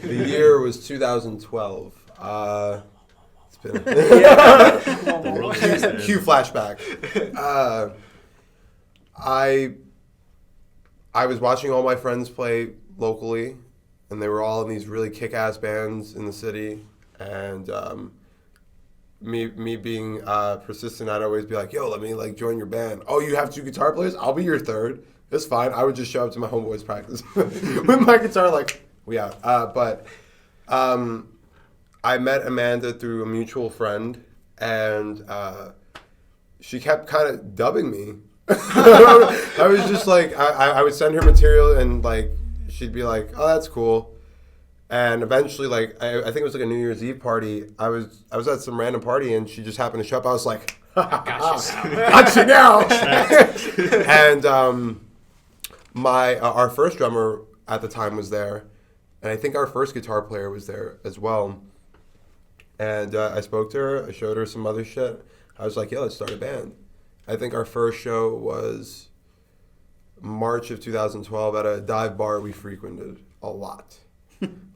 Speaker 4: The year was 2012. It's been
Speaker 3: The world is dead.
Speaker 4: cue flashback. I was watching all my friends play locally, and they were all in these really kick-ass bands in the city. And me being persistent, I'd always be like, "Yo, let me like join your band." "Oh, you have 2 guitar players? I'll be your third." It's fine. I would just show up to my homeboys' practice with my guitar, like, we out. But I met Amanda through a mutual friend, and she kept kind of dubbing me. I was just like, I would send her material, and like she'd be like, "Oh, that's cool." And eventually, like I think it was like a New Year's Eve party. I was at some random party, and she just happened to show up. I was like, "Got you now!" And our first drummer at the time was there, and I think our first guitar player was there as well. And I spoke to her. I showed her some other shit. I was like, "Yeah, let's start a band." I think our first show was March of 2012 at a dive bar we frequented a lot.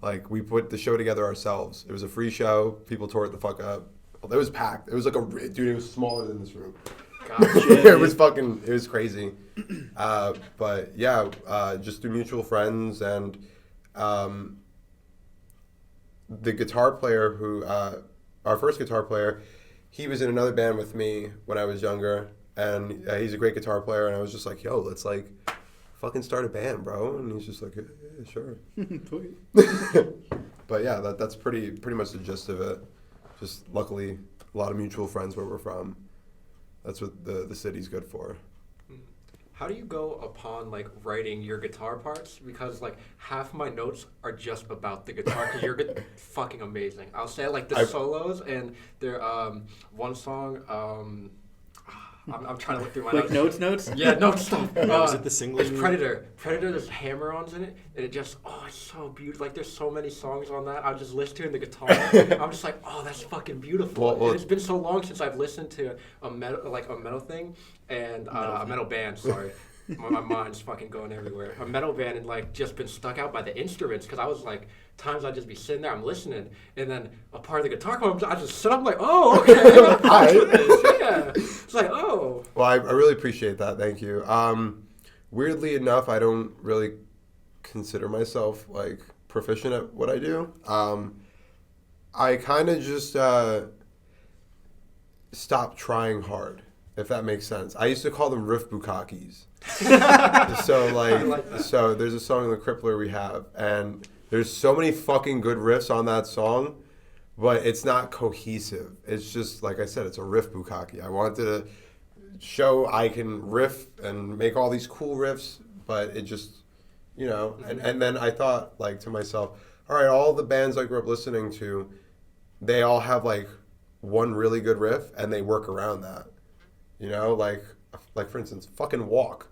Speaker 4: Like, we put the show together ourselves. It was a free show. People tore it the fuck up. It was packed. It was like dude, it was smaller than this room. It was crazy. But yeah, just through mutual friends, and the guitar player who, our first guitar player, he was in another band with me when I was younger, and he's a great guitar player, and I was just like, yo, let's like fucking start a band, bro. And he's just like, yeah, sure. But yeah, that's pretty much the gist of it. Just luckily a lot of mutual friends where we're from. That's what the city's good for.
Speaker 2: How do you go upon like writing your guitar parts? Because like half my notes are just about the guitar. Cause you're fucking amazing. I'll say like the solos and their one song. I'm trying to look through my
Speaker 1: notes.
Speaker 2: Yeah, note stuff.
Speaker 3: Was it the single?
Speaker 2: It's Predator. Predator. There's hammer-ons in it, and it just it's so beautiful. Like there's so many songs on that. I just listen to it in the guitar. I'm just like, oh, that's fucking beautiful. Well, and it's been so long since I've listened to a metal thing and a metal band. Sorry. My mind's fucking going everywhere. A metal band and like just been stuck out by the instruments because I was like, times I'd just be sitting there, I'm listening, and then a part of the guitar comes, I just sit up like, oh, okay, yeah. It's like, oh.
Speaker 4: Well, I really appreciate that. Thank you. Weirdly enough, I don't really consider myself like proficient at what I do. I kind of just stopped trying hard, if that makes sense. I used to call them riff bukakis. So there's a song in the Crippler we have, and there's so many fucking good riffs on that song, but it's not cohesive. It's just, like I said, it's a riff bukkake. I wanted to show I can riff and make all these cool riffs, but it just, and then I thought, like, to myself, all right, all the bands I grew up listening to, they all have, like, one really good riff, and they work around that. Like for instance, fucking Walk.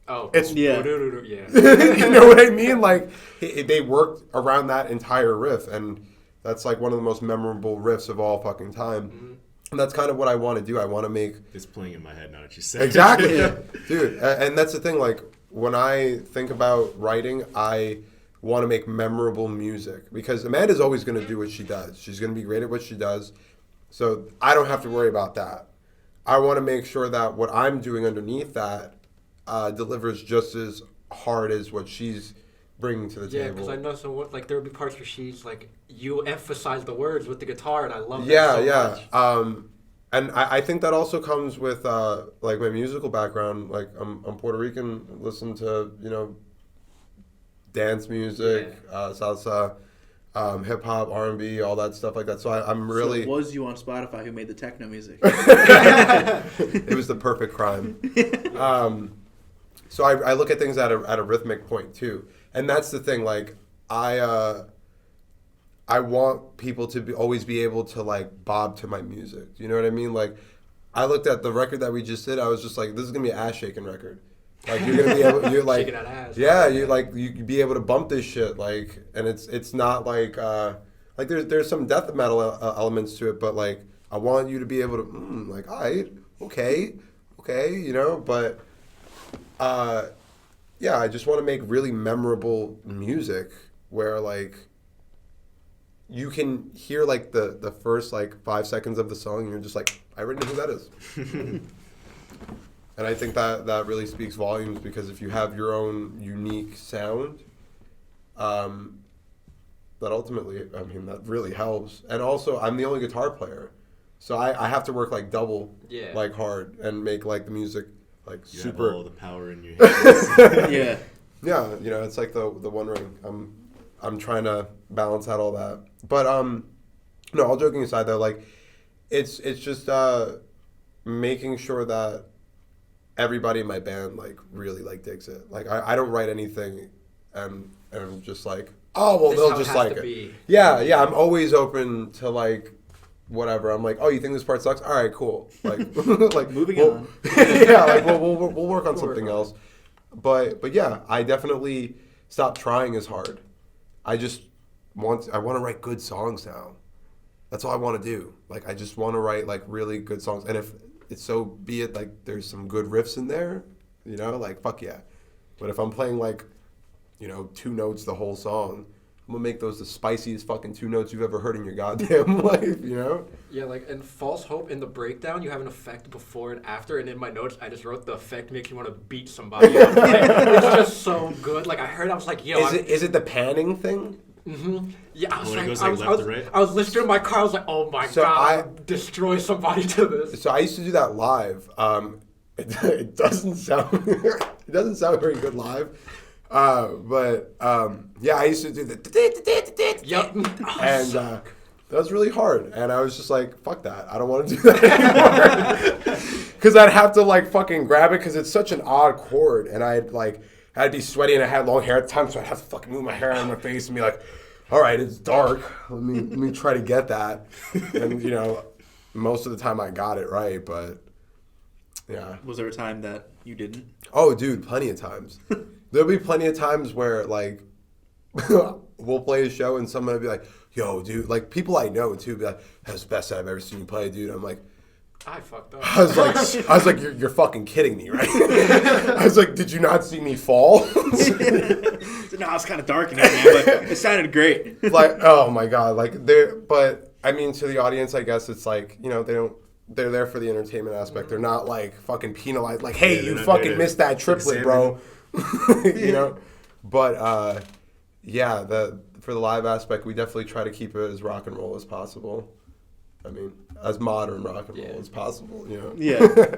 Speaker 2: Oh,
Speaker 4: it's
Speaker 2: yeah.
Speaker 4: You know what I mean? Like they worked around that entire riff, and that's like one of the most memorable riffs of all fucking time. Mm-hmm. And that's kind of what I want to do. I want to make.
Speaker 3: It's playing in my head now that you said.
Speaker 4: Exactly, dude. And that's the thing. Like when I think about writing, I want to make memorable music because Amanda's always going to do what she does. She's going to be great at what she does, so I don't have to worry about that. I want to make sure that what I'm doing underneath that delivers just as hard as what she's bringing to the table.
Speaker 2: Yeah, because I know there would be parts where she's like, you emphasize the words with the guitar, and I love that so much. And
Speaker 4: I think that also comes with like my musical background. Like I'm Puerto Rican, listen to dance music, salsa. Hip hop, R&B, all that stuff like that. So I'm really.
Speaker 1: So it was you on Spotify who made the techno music?
Speaker 4: It was the perfect crime. So I look at things at a rhythmic point too, and that's the thing. Like I want people to always be able to like bob to my music. You know what I mean? Like I looked at the record that we just did. I was just like, this is gonna be an ass shaking record. Like you're gonna be able, you're like,
Speaker 2: shaking that ass.
Speaker 4: Yeah, you could be able to bump this shit. Like, and it's not like there's some death metal elements to it, but like I want you to be able to like, all right, okay, but yeah, I just want to make really memorable music where like you can hear like the first like 5 seconds of the song and you're just like, I already know who that is. And I think that really speaks volumes because if you have your own unique sound, that ultimately, that really helps. And also, I'm the only guitar player. So I have to work like double, like hard and make like the music like
Speaker 3: you
Speaker 4: super.
Speaker 3: have all the power in your hands.
Speaker 1: Yeah.
Speaker 4: Yeah, it's like the One Ring. I'm trying to balance out all that. But No, all joking aside though, like it's just making sure that everybody in my band like really like digs it. Like I don't write anything and I'm just like, oh well,
Speaker 2: This
Speaker 4: they'll
Speaker 2: how it
Speaker 4: just
Speaker 2: has
Speaker 4: like
Speaker 2: to
Speaker 4: it.
Speaker 2: be.
Speaker 4: Yeah, I'm always open to like whatever. I'm like, oh, you think this part sucks? All right, cool. Like like
Speaker 1: Moving
Speaker 4: we'll-
Speaker 1: on.
Speaker 4: Yeah, like we'll work on something else. But yeah, I definitely stopped trying as hard. I want to write good songs now. That's all I want to do. Like I just want to write like really good songs, and if it's so be it, like there's some good riffs in there, you know, like fuck yeah. But if I'm playing like, you know, 2 notes the whole song, I'm gonna make those the spiciest fucking 2 notes you've ever heard in your goddamn life, you know?
Speaker 2: Yeah, like in False Hope, in the breakdown, you have an effect before and after, and in my notes, I just wrote the effect makes you want to beat somebody up. Like, it's just so good. Like, I heard, I was like, yo.
Speaker 4: Is it the panning thing?
Speaker 2: Mm-hmm. Yeah, I was
Speaker 3: When it
Speaker 2: like,
Speaker 3: goes, like, left to right?
Speaker 2: I was listening to my car, I was like, oh my
Speaker 4: So
Speaker 2: god,
Speaker 4: I-
Speaker 2: I'll destroy somebody to this.
Speaker 4: So I used to do that live. It doesn't sound it doesn't sound very good live. But yeah, I used to do the
Speaker 2: Yup.
Speaker 4: and that was really hard. And I was just like, fuck that. I don't want to do that anymore. Because I'd have to like fucking grab it because it's such an odd chord. And I'd be sweaty and I had long hair at the time, so I'd have to fucking move my hair out of my face and be like, all right, it's dark. Let me try to get that. And you know, most of the time I got it right, but yeah.
Speaker 1: Was there a time that you didn't?
Speaker 4: Oh, dude, plenty of times. There'll be plenty of times where, like, we'll play a show and someone will be like, yo, dude, like, people I know, too, be like, that's the best I've ever seen you play, dude. I'm like,
Speaker 2: I fucked up.
Speaker 4: I was like, you're fucking kidding me, right? I was like, did you not see me fall?
Speaker 1: No, it's kind of dark in here, man, but it sounded great.
Speaker 4: Like, oh my God. Like, but, I mean, to the audience, I guess it's like, you know, they're there for the entertainment aspect. They're not, like, fucking penalized. Like, hey,
Speaker 3: Yeah,
Speaker 4: you
Speaker 3: they're not
Speaker 4: fucking
Speaker 3: there to
Speaker 4: missed that triplet, bro. You know? But, yeah, for the live aspect, we definitely try to keep it as rock and roll as possible. I mean, as modern rock and roll as possible, you know?
Speaker 1: Yeah.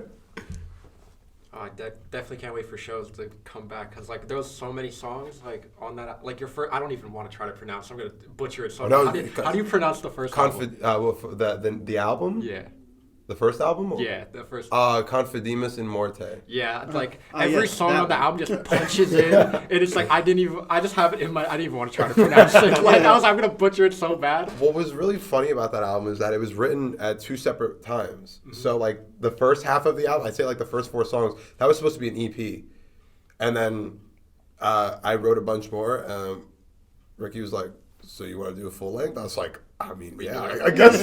Speaker 2: Oh, I definitely can't wait for shows to come back because like there was so many songs like on that like your first. I don't even want to try to pronounce. I'm gonna butcher it. So
Speaker 4: no,
Speaker 2: how do you pronounce the first album?
Speaker 4: The album?
Speaker 2: Yeah,
Speaker 4: The first album?
Speaker 2: yeah, the first.
Speaker 4: Confidimus in Morte.
Speaker 2: Yeah, like
Speaker 1: yeah,
Speaker 2: every song
Speaker 1: that
Speaker 2: on the
Speaker 1: one.
Speaker 2: album just punches in, and it's like I just have it in my. I didn't even want to try to pronounce it. Like I'm gonna butcher it so bad.
Speaker 4: What was really funny about that album is that it was written at 2 separate times.
Speaker 2: Mm-hmm.
Speaker 4: So like the first half of the album, I'd say like the first 4 songs, that was supposed to be an EP. And then I wrote a bunch more. Ricky was like, so you want to do a full length? I was like, I mean, yeah, I guess.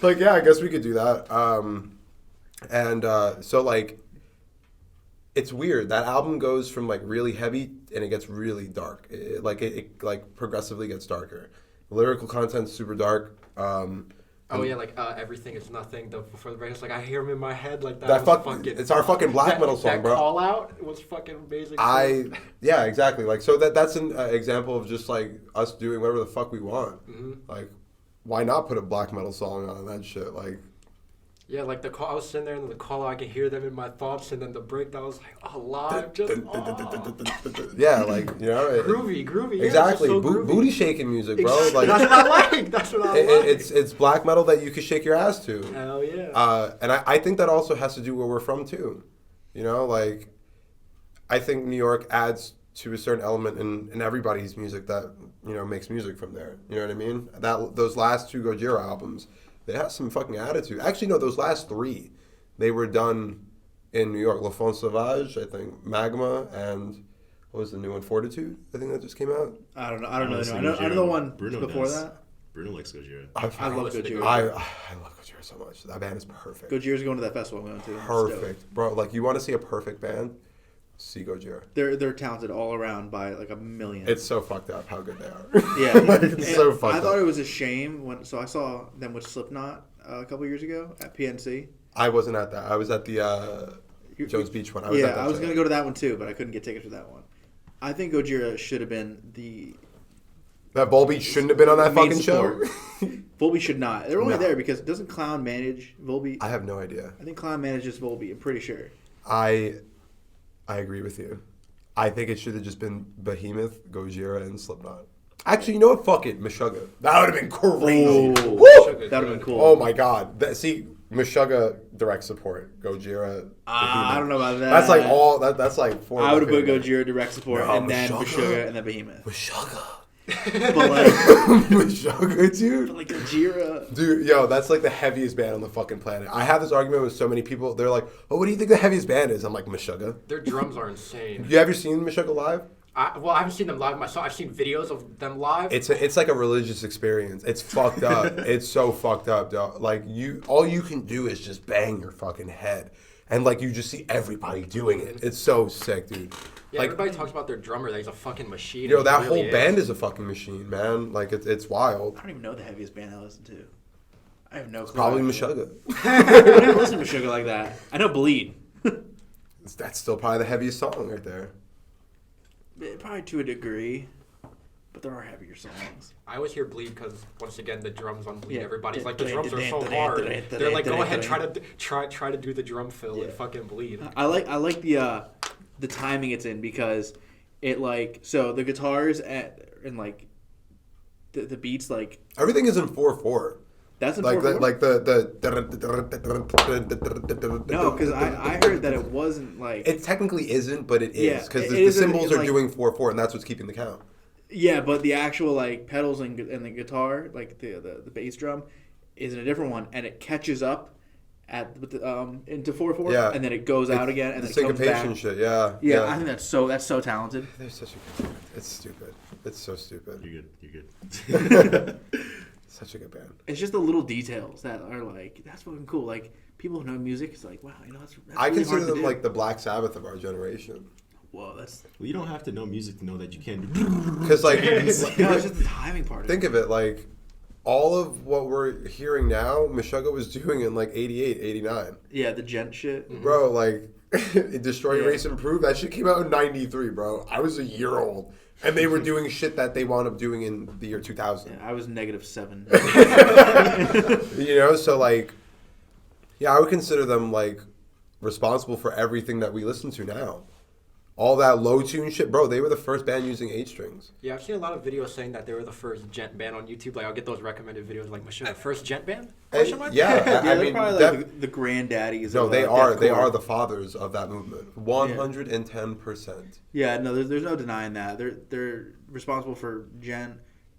Speaker 4: Like, yeah, I guess we could do that. So like, it's weird. That album goes from like really heavy and it gets really dark. It like progressively gets darker. The lyrical content's super dark.
Speaker 2: Oh yeah, like Everything Is Nothing. Before the break, it's like I hear him in my head like that.
Speaker 4: That
Speaker 2: was
Speaker 4: fucking, it's our fucking black metal song,
Speaker 2: that
Speaker 4: bro.
Speaker 2: call out was fucking amazing.
Speaker 4: Yeah, exactly. Like, so that's an example of just like us doing whatever the fuck we want.
Speaker 2: Mm-hmm.
Speaker 4: Like, why not put a black metal song on that shit? Like,
Speaker 2: Yeah, like the call. I was sitting there and the call out, I could hear them in my thoughts, and then the breakdown was like, oh, live, just
Speaker 4: yeah, like, you know,
Speaker 2: groovy. Yeah,
Speaker 4: exactly,
Speaker 2: it's just so groovy.
Speaker 4: booty shaking music, bro. Like,
Speaker 2: That's what I like. That's what I like.
Speaker 4: it's black metal that you can shake your ass to.
Speaker 2: Hell yeah.
Speaker 4: And I think that also has to do where we're from too. You know, like, I think New York adds to a certain element in everybody's music that, you know, makes music from there. You know what I mean? Those last 2 Gojira albums, they have some fucking attitude. Actually, no, those last 3, they were done in New York. La Fond Sauvage, I think, Magma, and what was the new one? Fortitude, I think that just came out.
Speaker 1: I don't know. I don't know.
Speaker 3: Honestly,
Speaker 1: I know the one
Speaker 3: Bruno
Speaker 1: before
Speaker 3: does.
Speaker 1: that.
Speaker 3: Bruno likes Gojira.
Speaker 1: I love Gojira.
Speaker 4: I love Gojira so much. That band is perfect.
Speaker 1: Gojira's going to that festival I'm going to.
Speaker 4: Perfect. Bro, like, you want to see a perfect band? See Gojira.
Speaker 1: They're talented all around by like a million.
Speaker 4: It's so fucked up how good they are.
Speaker 1: Yeah,
Speaker 4: Like, it's
Speaker 1: and
Speaker 4: so fucked
Speaker 1: I thought
Speaker 4: up.
Speaker 1: it was a shame when I saw them with Slipknot a couple years ago at PNC.
Speaker 4: I wasn't at that. I was at the Jones Beach one. I was
Speaker 1: I was gonna go to that one too, but I couldn't get tickets for that one. I think Gojira should have been the
Speaker 4: That Volbeat shouldn't have been on that
Speaker 1: main
Speaker 4: fucking show.
Speaker 1: support. Volbeat should not. They're only
Speaker 4: No.
Speaker 1: there because doesn't Clown manage Volbeat?
Speaker 4: I have no idea.
Speaker 1: I think Clown manages Volbeat. I'm pretty sure.
Speaker 4: I agree with you. I think it should have just been Behemoth, Gojira, and Slipknot. Actually, you know what? Fuck it, Meshuggah. That would have been crazy.
Speaker 1: Oh,
Speaker 4: Woo!
Speaker 1: that would have been cool.
Speaker 4: Oh my god. See, Meshuggah direct support. Gojira.
Speaker 1: I don't know about that.
Speaker 4: That's like all. That's like four.
Speaker 1: I would have put Gojira direct support
Speaker 4: No,
Speaker 1: and then
Speaker 4: Meshuggah.
Speaker 1: Meshuggah and then Behemoth.
Speaker 4: Meshuggah.
Speaker 1: But like,
Speaker 4: Meshuggah, dude.
Speaker 1: but like Gojira.
Speaker 4: Dude, yo, that's like the heaviest band on the fucking planet. I have this argument with so many people. They're like, "Oh, what do you think the heaviest band is?" I'm like, Meshuggah.
Speaker 2: Their drums are insane.
Speaker 4: You ever seen Meshuggah live?
Speaker 2: I haven't seen them live myself. I've seen videos of them live.
Speaker 4: It's like a religious experience. It's fucked up. It's so fucked up, dog. Like all you can do is just bang your fucking head, and like you just see everybody doing it. It's so sick, dude.
Speaker 2: Yeah,
Speaker 4: Like,
Speaker 2: everybody talks about their drummer that he's a fucking machine.
Speaker 4: yo,
Speaker 2: and
Speaker 4: that
Speaker 2: he
Speaker 4: whole
Speaker 2: really
Speaker 4: band is a fucking machine, man. Like it's wild.
Speaker 1: I don't even know the heaviest band I listen to. I have no clue.
Speaker 4: Probably
Speaker 1: actually.
Speaker 4: Meshuggah.
Speaker 1: I don't listen to Meshuggah like that. I know Bleed.
Speaker 4: That's still probably the heaviest song right there.
Speaker 1: Probably to a degree, but there are heavier songs.
Speaker 2: I always hear Bleed because once again the drums on Bleed.
Speaker 1: Yeah.
Speaker 2: Everybody's like the drums are so hard. They're like, go ahead, try to do the drum fill and fucking Bleed.
Speaker 1: I like the timing it's in because it like so the guitars and like the beats like
Speaker 4: Everything is in 4/4.
Speaker 1: that's in
Speaker 4: Like
Speaker 1: 4/4? No, because I heard that it wasn't like
Speaker 4: It technically isn't, but it
Speaker 1: Yeah,
Speaker 4: is because
Speaker 1: it
Speaker 4: the
Speaker 1: isn't,
Speaker 4: cymbals are
Speaker 1: like-
Speaker 4: doing 4/4, and that's what's keeping the count.
Speaker 1: yeah, but the actual like pedals and the guitar like the bass drum is in a different one and it catches up at into 4/4
Speaker 4: Yeah.
Speaker 1: and then it goes out again and
Speaker 4: The
Speaker 1: then it comes
Speaker 4: syncopation
Speaker 1: back.
Speaker 4: shit, yeah.
Speaker 1: Yeah, I think that's so talented.
Speaker 4: They're such a good band. It's stupid. It's so stupid.
Speaker 3: You're good.
Speaker 4: Such a good band.
Speaker 1: It's just the little details that are like that's fucking cool. Like people who know music, it's like wow, that's
Speaker 4: I
Speaker 1: really
Speaker 4: consider
Speaker 1: hard to
Speaker 4: them
Speaker 1: do.
Speaker 4: like the Black Sabbath of our generation.
Speaker 1: Whoa, that's
Speaker 3: Well, you don't have to know music to know that you can do.
Speaker 4: Because like,
Speaker 1: no, it's just the timing part.
Speaker 4: think of it like all of what we're hearing now, Meshuggah was doing in like 88, 89.
Speaker 1: Yeah, the gent shit.
Speaker 4: Bro, like Destroy,
Speaker 1: Yeah.
Speaker 4: Erase, Improve, that shit came out in 93, bro. I was a year old. And they were doing shit that they wound up doing in the year 2000.
Speaker 1: Yeah, I was -7.
Speaker 4: You know, so like, yeah, I would consider them like responsible for everything that we listen to now. All that low tune shit, bro. They were the first band using 8 strings.
Speaker 2: Yeah, I've seen a lot of videos saying that they were the first gent band on YouTube. Like I'll get those recommended videos like Meshuggah, first gent band? Question mark?
Speaker 4: Yeah,
Speaker 1: Yeah,
Speaker 4: I
Speaker 1: they're
Speaker 4: mean,
Speaker 1: probably like the granddaddies.
Speaker 4: no,
Speaker 1: of,
Speaker 4: they are
Speaker 1: deathcore.
Speaker 4: the fathers of that movement. 110%.
Speaker 1: Yeah, no, there's no denying that. They're responsible for gent,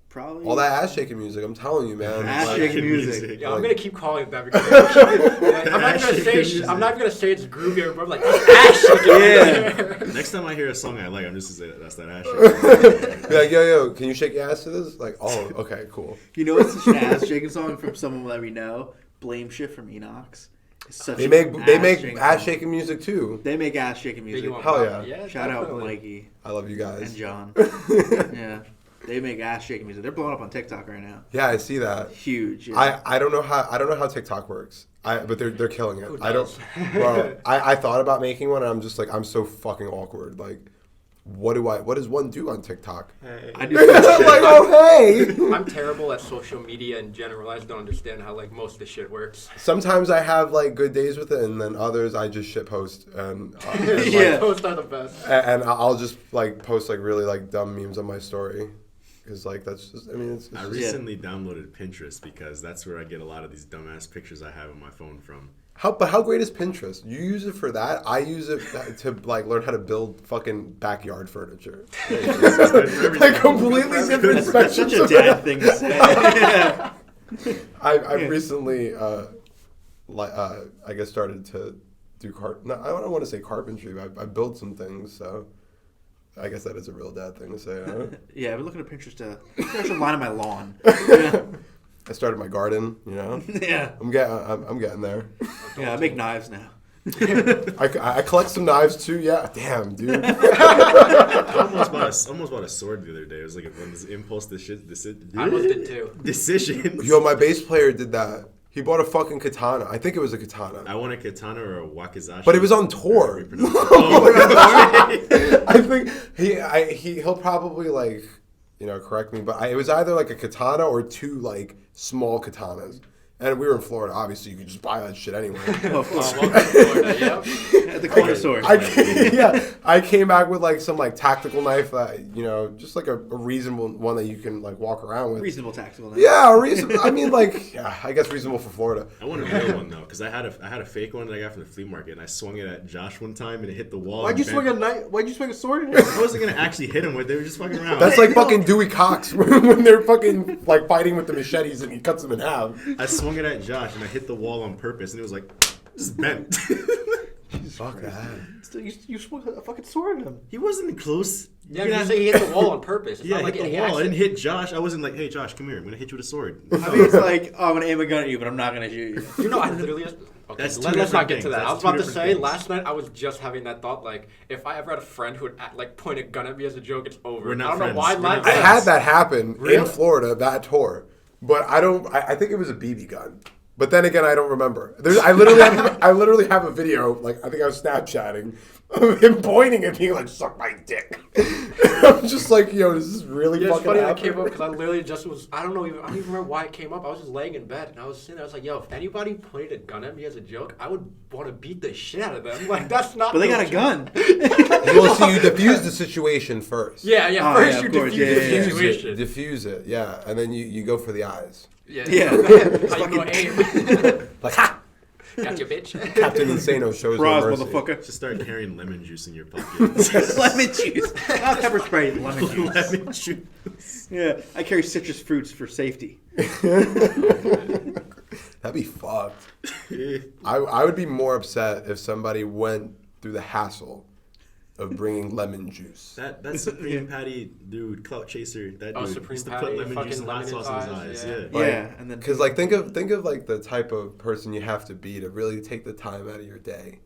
Speaker 1: probably.
Speaker 4: All that ass shaking music, I'm telling you, man.
Speaker 1: Ass
Speaker 4: Like,
Speaker 1: shaking music.
Speaker 2: Yeah, I'm gonna keep calling it that because I'm not gonna say it's groovy, but I'm like ass shaking.
Speaker 1: Yeah.
Speaker 3: Next time I hear a song I like, I'm just gonna say that's that ass shit.
Speaker 4: Be like, yo, can you shake your ass to this? Like, oh, okay, cool.
Speaker 1: You know what's such an ass shaking song from someone that we know? Blame Shift from Enox. It's such
Speaker 4: They
Speaker 1: an
Speaker 4: make
Speaker 1: ass-shaking
Speaker 4: ass
Speaker 1: song.
Speaker 4: shaking music too.
Speaker 1: They make ass shaking music.
Speaker 2: Big one.
Speaker 4: Hell yeah.
Speaker 2: Yeah,
Speaker 1: Shout out
Speaker 2: definitely.
Speaker 1: Mikey
Speaker 4: I love you
Speaker 1: and
Speaker 4: guys.
Speaker 1: John. Yeah, they make ass shaking music. They're blowing up on TikTok right now.
Speaker 4: Yeah, I see that.
Speaker 1: Huge. Yeah.
Speaker 4: I don't know how TikTok works. But they're killing it.
Speaker 2: Who
Speaker 4: I don't,
Speaker 2: does?
Speaker 4: bro. I thought about making one, and I'm just like I'm so fucking awkward. Like, what does one do on TikTok?
Speaker 1: I do.
Speaker 4: like, oh hey.
Speaker 2: I'm terrible at social media in general. I just don't understand how like most of the shit works.
Speaker 4: Sometimes I have like good days with it, and then others I just shit post and
Speaker 1: Yeah.
Speaker 2: Those are the best.
Speaker 4: and I'll just like post like really like dumb memes on my story, because like that's just it's
Speaker 3: I
Speaker 4: just,
Speaker 3: recently downloaded Pinterest because that's where I get a lot of these dumbass pictures I have on my phone from.
Speaker 4: how great is Pinterest? You use it for that. I use it to like learn how to build fucking backyard furniture. Like completely different
Speaker 1: That's such
Speaker 4: spectrums
Speaker 1: a
Speaker 4: of
Speaker 1: dad thing to say. Yeah.
Speaker 4: I've recently I guess started to do no, I don't want to say carpentry, but I built some things, so I guess that is a real dad thing to say. Huh?
Speaker 1: Yeah, I've been looking at Pinterest to actually line my lawn. Yeah.
Speaker 4: I started my garden, you know.
Speaker 1: Yeah.
Speaker 4: I'm getting there.
Speaker 1: Yeah, I make knives now.
Speaker 4: I collect some knives too. Yeah, damn, dude.
Speaker 3: I almost bought a sword the other day. It was like one of those impulse
Speaker 2: I almost did too.
Speaker 3: decisions.
Speaker 4: Yo, my bass player did that. He bought a fucking katana. I think it was a katana.
Speaker 3: I want a katana or a wakizashi.
Speaker 4: But it was on tour.
Speaker 3: However you pronounce it. Oh,
Speaker 4: I think he'll probably correct me, but it was either like a katana or 2 like small katanas, And we were in Florida. Obviously, you could just buy that shit anywhere.
Speaker 1: Oh, fuck.
Speaker 2: Welcome to Florida, yep.
Speaker 1: At the corner store.
Speaker 4: I came back with like some like tactical knife that, you know, just like a reasonable one that you can like walk around with.
Speaker 1: Reasonable tactical knife.
Speaker 4: Yeah, reasonable. I mean, like, yeah, I guess reasonable for Florida.
Speaker 3: I want a real one though, because I had a fake one that I got from the flea market, and I swung it at Josh one time, and it hit the wall.
Speaker 2: Why'd you
Speaker 3: and
Speaker 2: swing
Speaker 3: bent.
Speaker 2: a knife? Why'd you swing a sword?
Speaker 3: I wasn't gonna actually hit him with it. They were just fucking around.
Speaker 4: That's like fucking Dewey Cox when they're fucking like fighting with the machetes and he cuts them in half.
Speaker 3: I swung it at Josh, and I hit the wall on purpose, and it was like just bent.
Speaker 4: Fuck that.
Speaker 1: Still, you swung a fucking sword at him.
Speaker 3: He wasn't close.
Speaker 2: Yeah, you say he hit the wall on purpose. It's
Speaker 3: Yeah,
Speaker 2: not
Speaker 3: I
Speaker 2: like
Speaker 3: hit the
Speaker 2: he
Speaker 3: wall. I
Speaker 2: accident-
Speaker 3: didn't hit Josh. I wasn't like, hey Josh, come here. I'm gonna hit you with a sword.
Speaker 1: I mean, it's like, oh, I'm gonna aim a gun at you, but I'm not gonna shoot you.
Speaker 2: You know, I literally. Okay,
Speaker 3: That's two
Speaker 2: let's
Speaker 3: different
Speaker 2: not get to
Speaker 3: things.
Speaker 2: that.
Speaker 3: That's
Speaker 2: I was
Speaker 3: two
Speaker 2: about to
Speaker 3: different
Speaker 2: say
Speaker 3: things.
Speaker 2: last night I was just having that thought. Like, if I ever had a friend who would like point a gun at me as a joke, it's over.
Speaker 3: We're not
Speaker 2: I don't
Speaker 3: friends.
Speaker 2: know why.
Speaker 3: We're
Speaker 2: My
Speaker 3: not
Speaker 4: I
Speaker 3: friends.
Speaker 4: had that happen
Speaker 2: Really?
Speaker 4: in Florida, that tour. But I think it was a BB gun. But then again, I don't remember. I literally have a video, like, I think I was Snapchatting, of him pointing at me like, suck my dick. I'm just like, yo, does this really
Speaker 2: Yeah, it's
Speaker 4: fucking
Speaker 2: funny that
Speaker 4: happen?
Speaker 2: came up because I literally just was. I don't even remember why it came up. I was just laying in bed and I was sitting there. I was like, yo, if anybody pointed a gun at me as a joke, I would want to beat the shit out of them. Like, that's not.
Speaker 1: But they
Speaker 2: no
Speaker 1: got a
Speaker 2: joke.
Speaker 1: gun.
Speaker 4: Well, see, you diffuse the situation first.
Speaker 2: Yeah,
Speaker 1: Oh,
Speaker 2: first
Speaker 1: yeah,
Speaker 2: you
Speaker 1: of course,
Speaker 2: defuse
Speaker 1: yeah,
Speaker 2: the
Speaker 1: yeah, yeah.
Speaker 2: situation.
Speaker 4: Diffuse it, yeah. And then you go for the eyes.
Speaker 2: Yeah.
Speaker 1: Yeah.
Speaker 2: How you gonna aim?
Speaker 4: Like, ha!
Speaker 2: Got your bitch.
Speaker 4: Captain Insano shows
Speaker 1: Frost,
Speaker 4: no mercy.
Speaker 1: motherfucker.
Speaker 3: Just start carrying lemon juice in your pocket.
Speaker 1: Lemon juice. Not pepper spray, lemon juice.
Speaker 3: Lemon juice.
Speaker 1: Yeah, I carry citrus fruits for safety.
Speaker 4: That'd be fucked. I would be more upset if somebody went through the hassle of bringing lemon juice.
Speaker 3: That Supreme Patty dude, clout chaser, that
Speaker 2: Oh,
Speaker 3: dude
Speaker 2: Supreme
Speaker 3: used to
Speaker 2: Patty,
Speaker 3: put lemon
Speaker 2: fucking
Speaker 3: juice and hot
Speaker 2: lemon in
Speaker 3: sauce
Speaker 2: his
Speaker 3: in his
Speaker 2: eyes,
Speaker 3: eyes.
Speaker 2: yeah.
Speaker 3: Yeah.
Speaker 1: Yeah, and then
Speaker 4: Because like think of like the type of person you have to be to really take the time out of your day.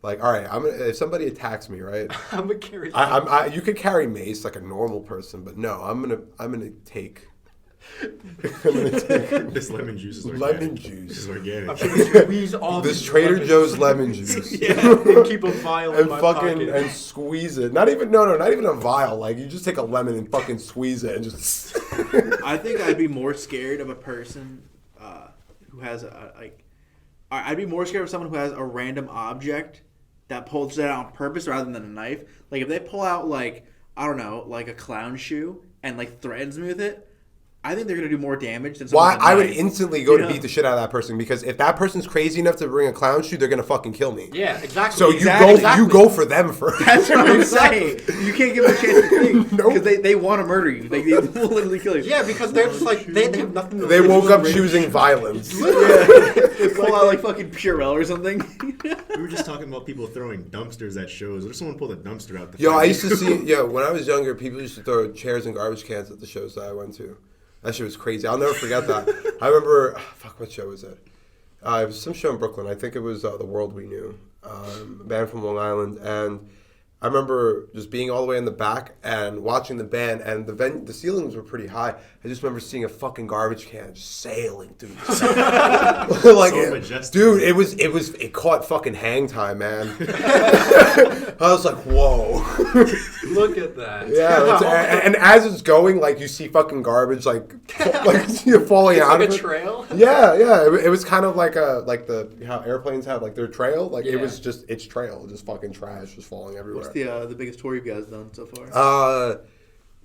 Speaker 4: Like, all right, if somebody attacks me, right?
Speaker 2: I'm gonna carry.
Speaker 4: You could carry mace like a normal person, but no, I'm gonna take
Speaker 3: This lemon juice is organic.
Speaker 4: lemon
Speaker 3: This
Speaker 4: juice.
Speaker 3: is organic.
Speaker 2: I'm gonna squeeze all
Speaker 4: This
Speaker 2: these
Speaker 4: Trader
Speaker 2: lemons
Speaker 4: Joe's lemon juice.
Speaker 2: and keep a vial in
Speaker 4: And
Speaker 2: my
Speaker 4: fucking
Speaker 2: pocket.
Speaker 4: and squeeze it. Not even a vial. Like you just take a lemon and fucking squeeze it and just.
Speaker 1: I think I'd be more scared of a person who has I'd be more scared of someone who has a random object that pulls it out on purpose rather than a knife. Like if they pull out like I don't know, like a clown shoe and like threatens me with it, I think they're gonna do more damage than someone
Speaker 4: Why?
Speaker 1: with a
Speaker 4: I would
Speaker 1: knife.
Speaker 4: instantly go
Speaker 1: You
Speaker 4: to
Speaker 1: know?
Speaker 4: beat the shit out of that person because if that person's crazy enough to bring a clown shoe, they're gonna fucking kill me.
Speaker 2: Yeah, exactly.
Speaker 4: So
Speaker 1: Exactly.
Speaker 4: you go for them first.
Speaker 1: That's what I'm
Speaker 2: Exactly.
Speaker 1: saying. You can't give them a chance to think
Speaker 4: Nope.
Speaker 1: because they want to murder you. They will literally kill you.
Speaker 2: Yeah, because they're just like they have nothing to
Speaker 4: They
Speaker 2: lose.
Speaker 4: woke up choosing violence.
Speaker 1: They pull out like fucking Purell or something.
Speaker 3: We were just talking about people throwing dumpsters at shows. What if someone pulled a dumpster out the
Speaker 4: Yo,
Speaker 3: front?
Speaker 4: I used to see. Yo, when I was younger, people used to throw chairs and garbage cans at the shows that I went to. That shit was crazy. I'll never forget that. I remember. Fuck, what show was it? It was some show in Brooklyn. I think it was The World We Knew, a band from Long Island, and I remember just being all the way in the back and watching the band, and the ceilings were pretty high. I just remember seeing a fucking garbage can just sailing through the like,
Speaker 3: So majestic.
Speaker 4: dude, it caught fucking hang time, man. I was like, whoa.
Speaker 2: Look at that.
Speaker 4: Yeah, and as it's going, like you see fucking garbage, like falling
Speaker 2: It's
Speaker 4: out
Speaker 2: like
Speaker 4: of
Speaker 2: a
Speaker 4: it.
Speaker 2: trail.
Speaker 4: Yeah. It was kind of like how airplanes have like their trail. Like it
Speaker 2: Yeah.
Speaker 4: was just its trail, just fucking trash, just falling everywhere.
Speaker 1: What's the biggest tour you guys done so far?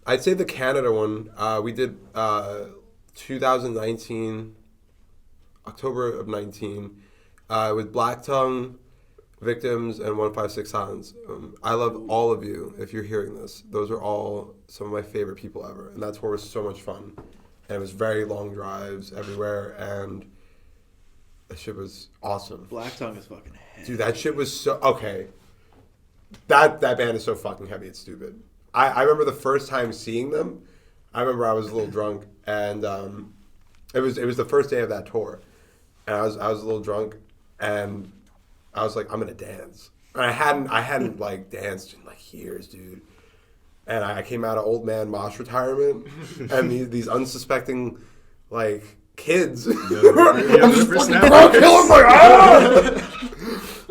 Speaker 4: I'd say the Canada one. We did 2019, October of 19, with Black Tongue, Victims, and 156 Silence. I love all of you if you're hearing this. Those are all some of my favorite people ever. And that tour was so much fun. And it was very long drives everywhere. And that shit was awesome.
Speaker 1: Black Tongue is fucking heavy.
Speaker 4: Dude, that shit was so... Okay. That band is so fucking heavy, it's stupid. I remember the first time seeing them. I remember I was a little drunk. And it was the first day of that tour. And I was a little drunk. And... I was like, I'm gonna dance. And I hadn't like danced in like years, dude. And I came out of old man mosh retirement, and these unsuspecting like kids. I'm just fucking drunk, killing my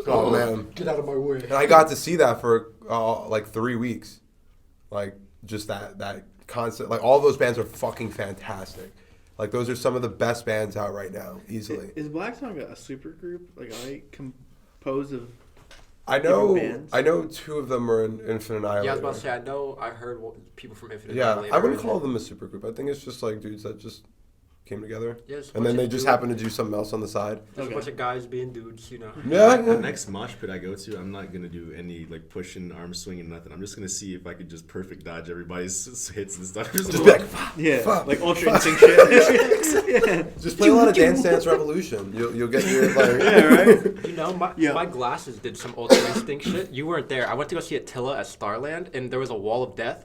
Speaker 4: Oh man,
Speaker 2: Get out of my way.
Speaker 4: and I got to see that for like 3 weeks, like just that constant. Like all those bands are fucking fantastic, Like those are some of the best bands out right now, easily.
Speaker 1: Is Black Song a super group? Like, are they composed of
Speaker 4: I
Speaker 1: bands?
Speaker 4: know two of them are in Infinite Annihilator.
Speaker 2: Yeah, I was about to say, I heard people from Infinite
Speaker 4: Yeah,
Speaker 2: Annihilator.
Speaker 4: I wouldn't call them a super group. I think it's just like dudes that just came together.
Speaker 2: Yeah, it's a
Speaker 4: and then
Speaker 2: bunch
Speaker 4: they
Speaker 2: of
Speaker 4: just
Speaker 2: dudes.
Speaker 4: happen to do something else on the side.
Speaker 2: There's a bunch of guys being dudes, you know.
Speaker 4: Yeah,
Speaker 3: The
Speaker 4: yeah.
Speaker 3: next mosh pit I go to, I'm not gonna do any like pushing, arm swinging, nothing. I'm just gonna see if I could just perfect dodge everyboys hits and stuff.
Speaker 4: Just be like,
Speaker 1: Yeah,
Speaker 4: fuck,
Speaker 1: like Ultra
Speaker 4: fuck.
Speaker 1: Instinct shit. Yeah.
Speaker 4: Just play a lot of Dance Dance Revolution. You'll get your like.
Speaker 1: Yeah, right?
Speaker 2: You know,
Speaker 1: Yeah.
Speaker 2: my glasses did some Ultra Instinct shit. You weren't there. I went to go see Attila at Starland, and there was a wall of death.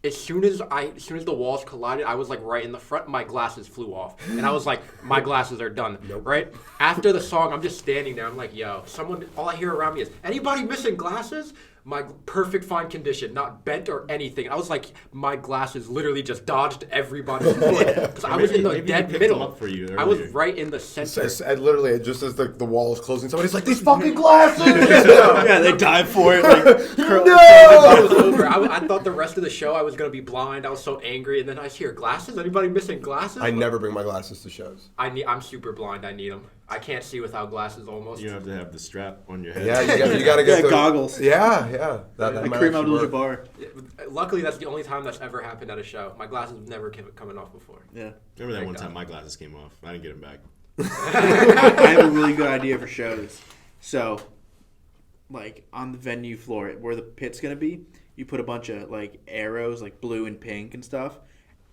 Speaker 2: As soon as the walls collided, I was like right in the front. My glasses flew off, and I was like, my glasses are done.
Speaker 4: Nope.
Speaker 2: Right after the song, I'm just standing there. I'm like, yo, someone. All I hear around me is anybody missing glasses. My perfect fine condition, not bent or anything. I was like, my glasses literally just dodged everybody's foot because I was in the
Speaker 3: Maybe
Speaker 2: dead
Speaker 3: he picked them
Speaker 2: middle.
Speaker 3: up for you
Speaker 2: I was
Speaker 3: earlier.
Speaker 2: right in the center.
Speaker 4: And literally, just as the wall is closing, somebody's like, "These fucking glasses!"
Speaker 1: Yeah, they dive for it. Like,
Speaker 2: I thought it was over. I thought the rest of the show I was gonna be blind. I was so angry, and then I hear glasses. Anybody missing glasses?
Speaker 4: I never bring my glasses to shows.
Speaker 2: I'm super blind. I need them. I can't see without glasses almost.
Speaker 3: You have to have the strap on your head.
Speaker 4: Yeah, you gotta get
Speaker 1: Yeah,
Speaker 4: the
Speaker 1: goggles.
Speaker 4: Yeah, yeah. That
Speaker 1: like
Speaker 4: might
Speaker 1: Kareem
Speaker 4: actually work.
Speaker 1: Abdul-Jabbar.
Speaker 2: Luckily, that's the only time that's ever happened at a show. My glasses have never coming off before.
Speaker 1: Yeah.
Speaker 3: Remember that
Speaker 2: Thank
Speaker 3: one
Speaker 2: God.
Speaker 3: time my glasses came off? I didn't get them back.
Speaker 1: I have a really good idea for shows. So, like on the venue floor where the pit's gonna be, you put a bunch of like arrows, like blue and pink and stuff,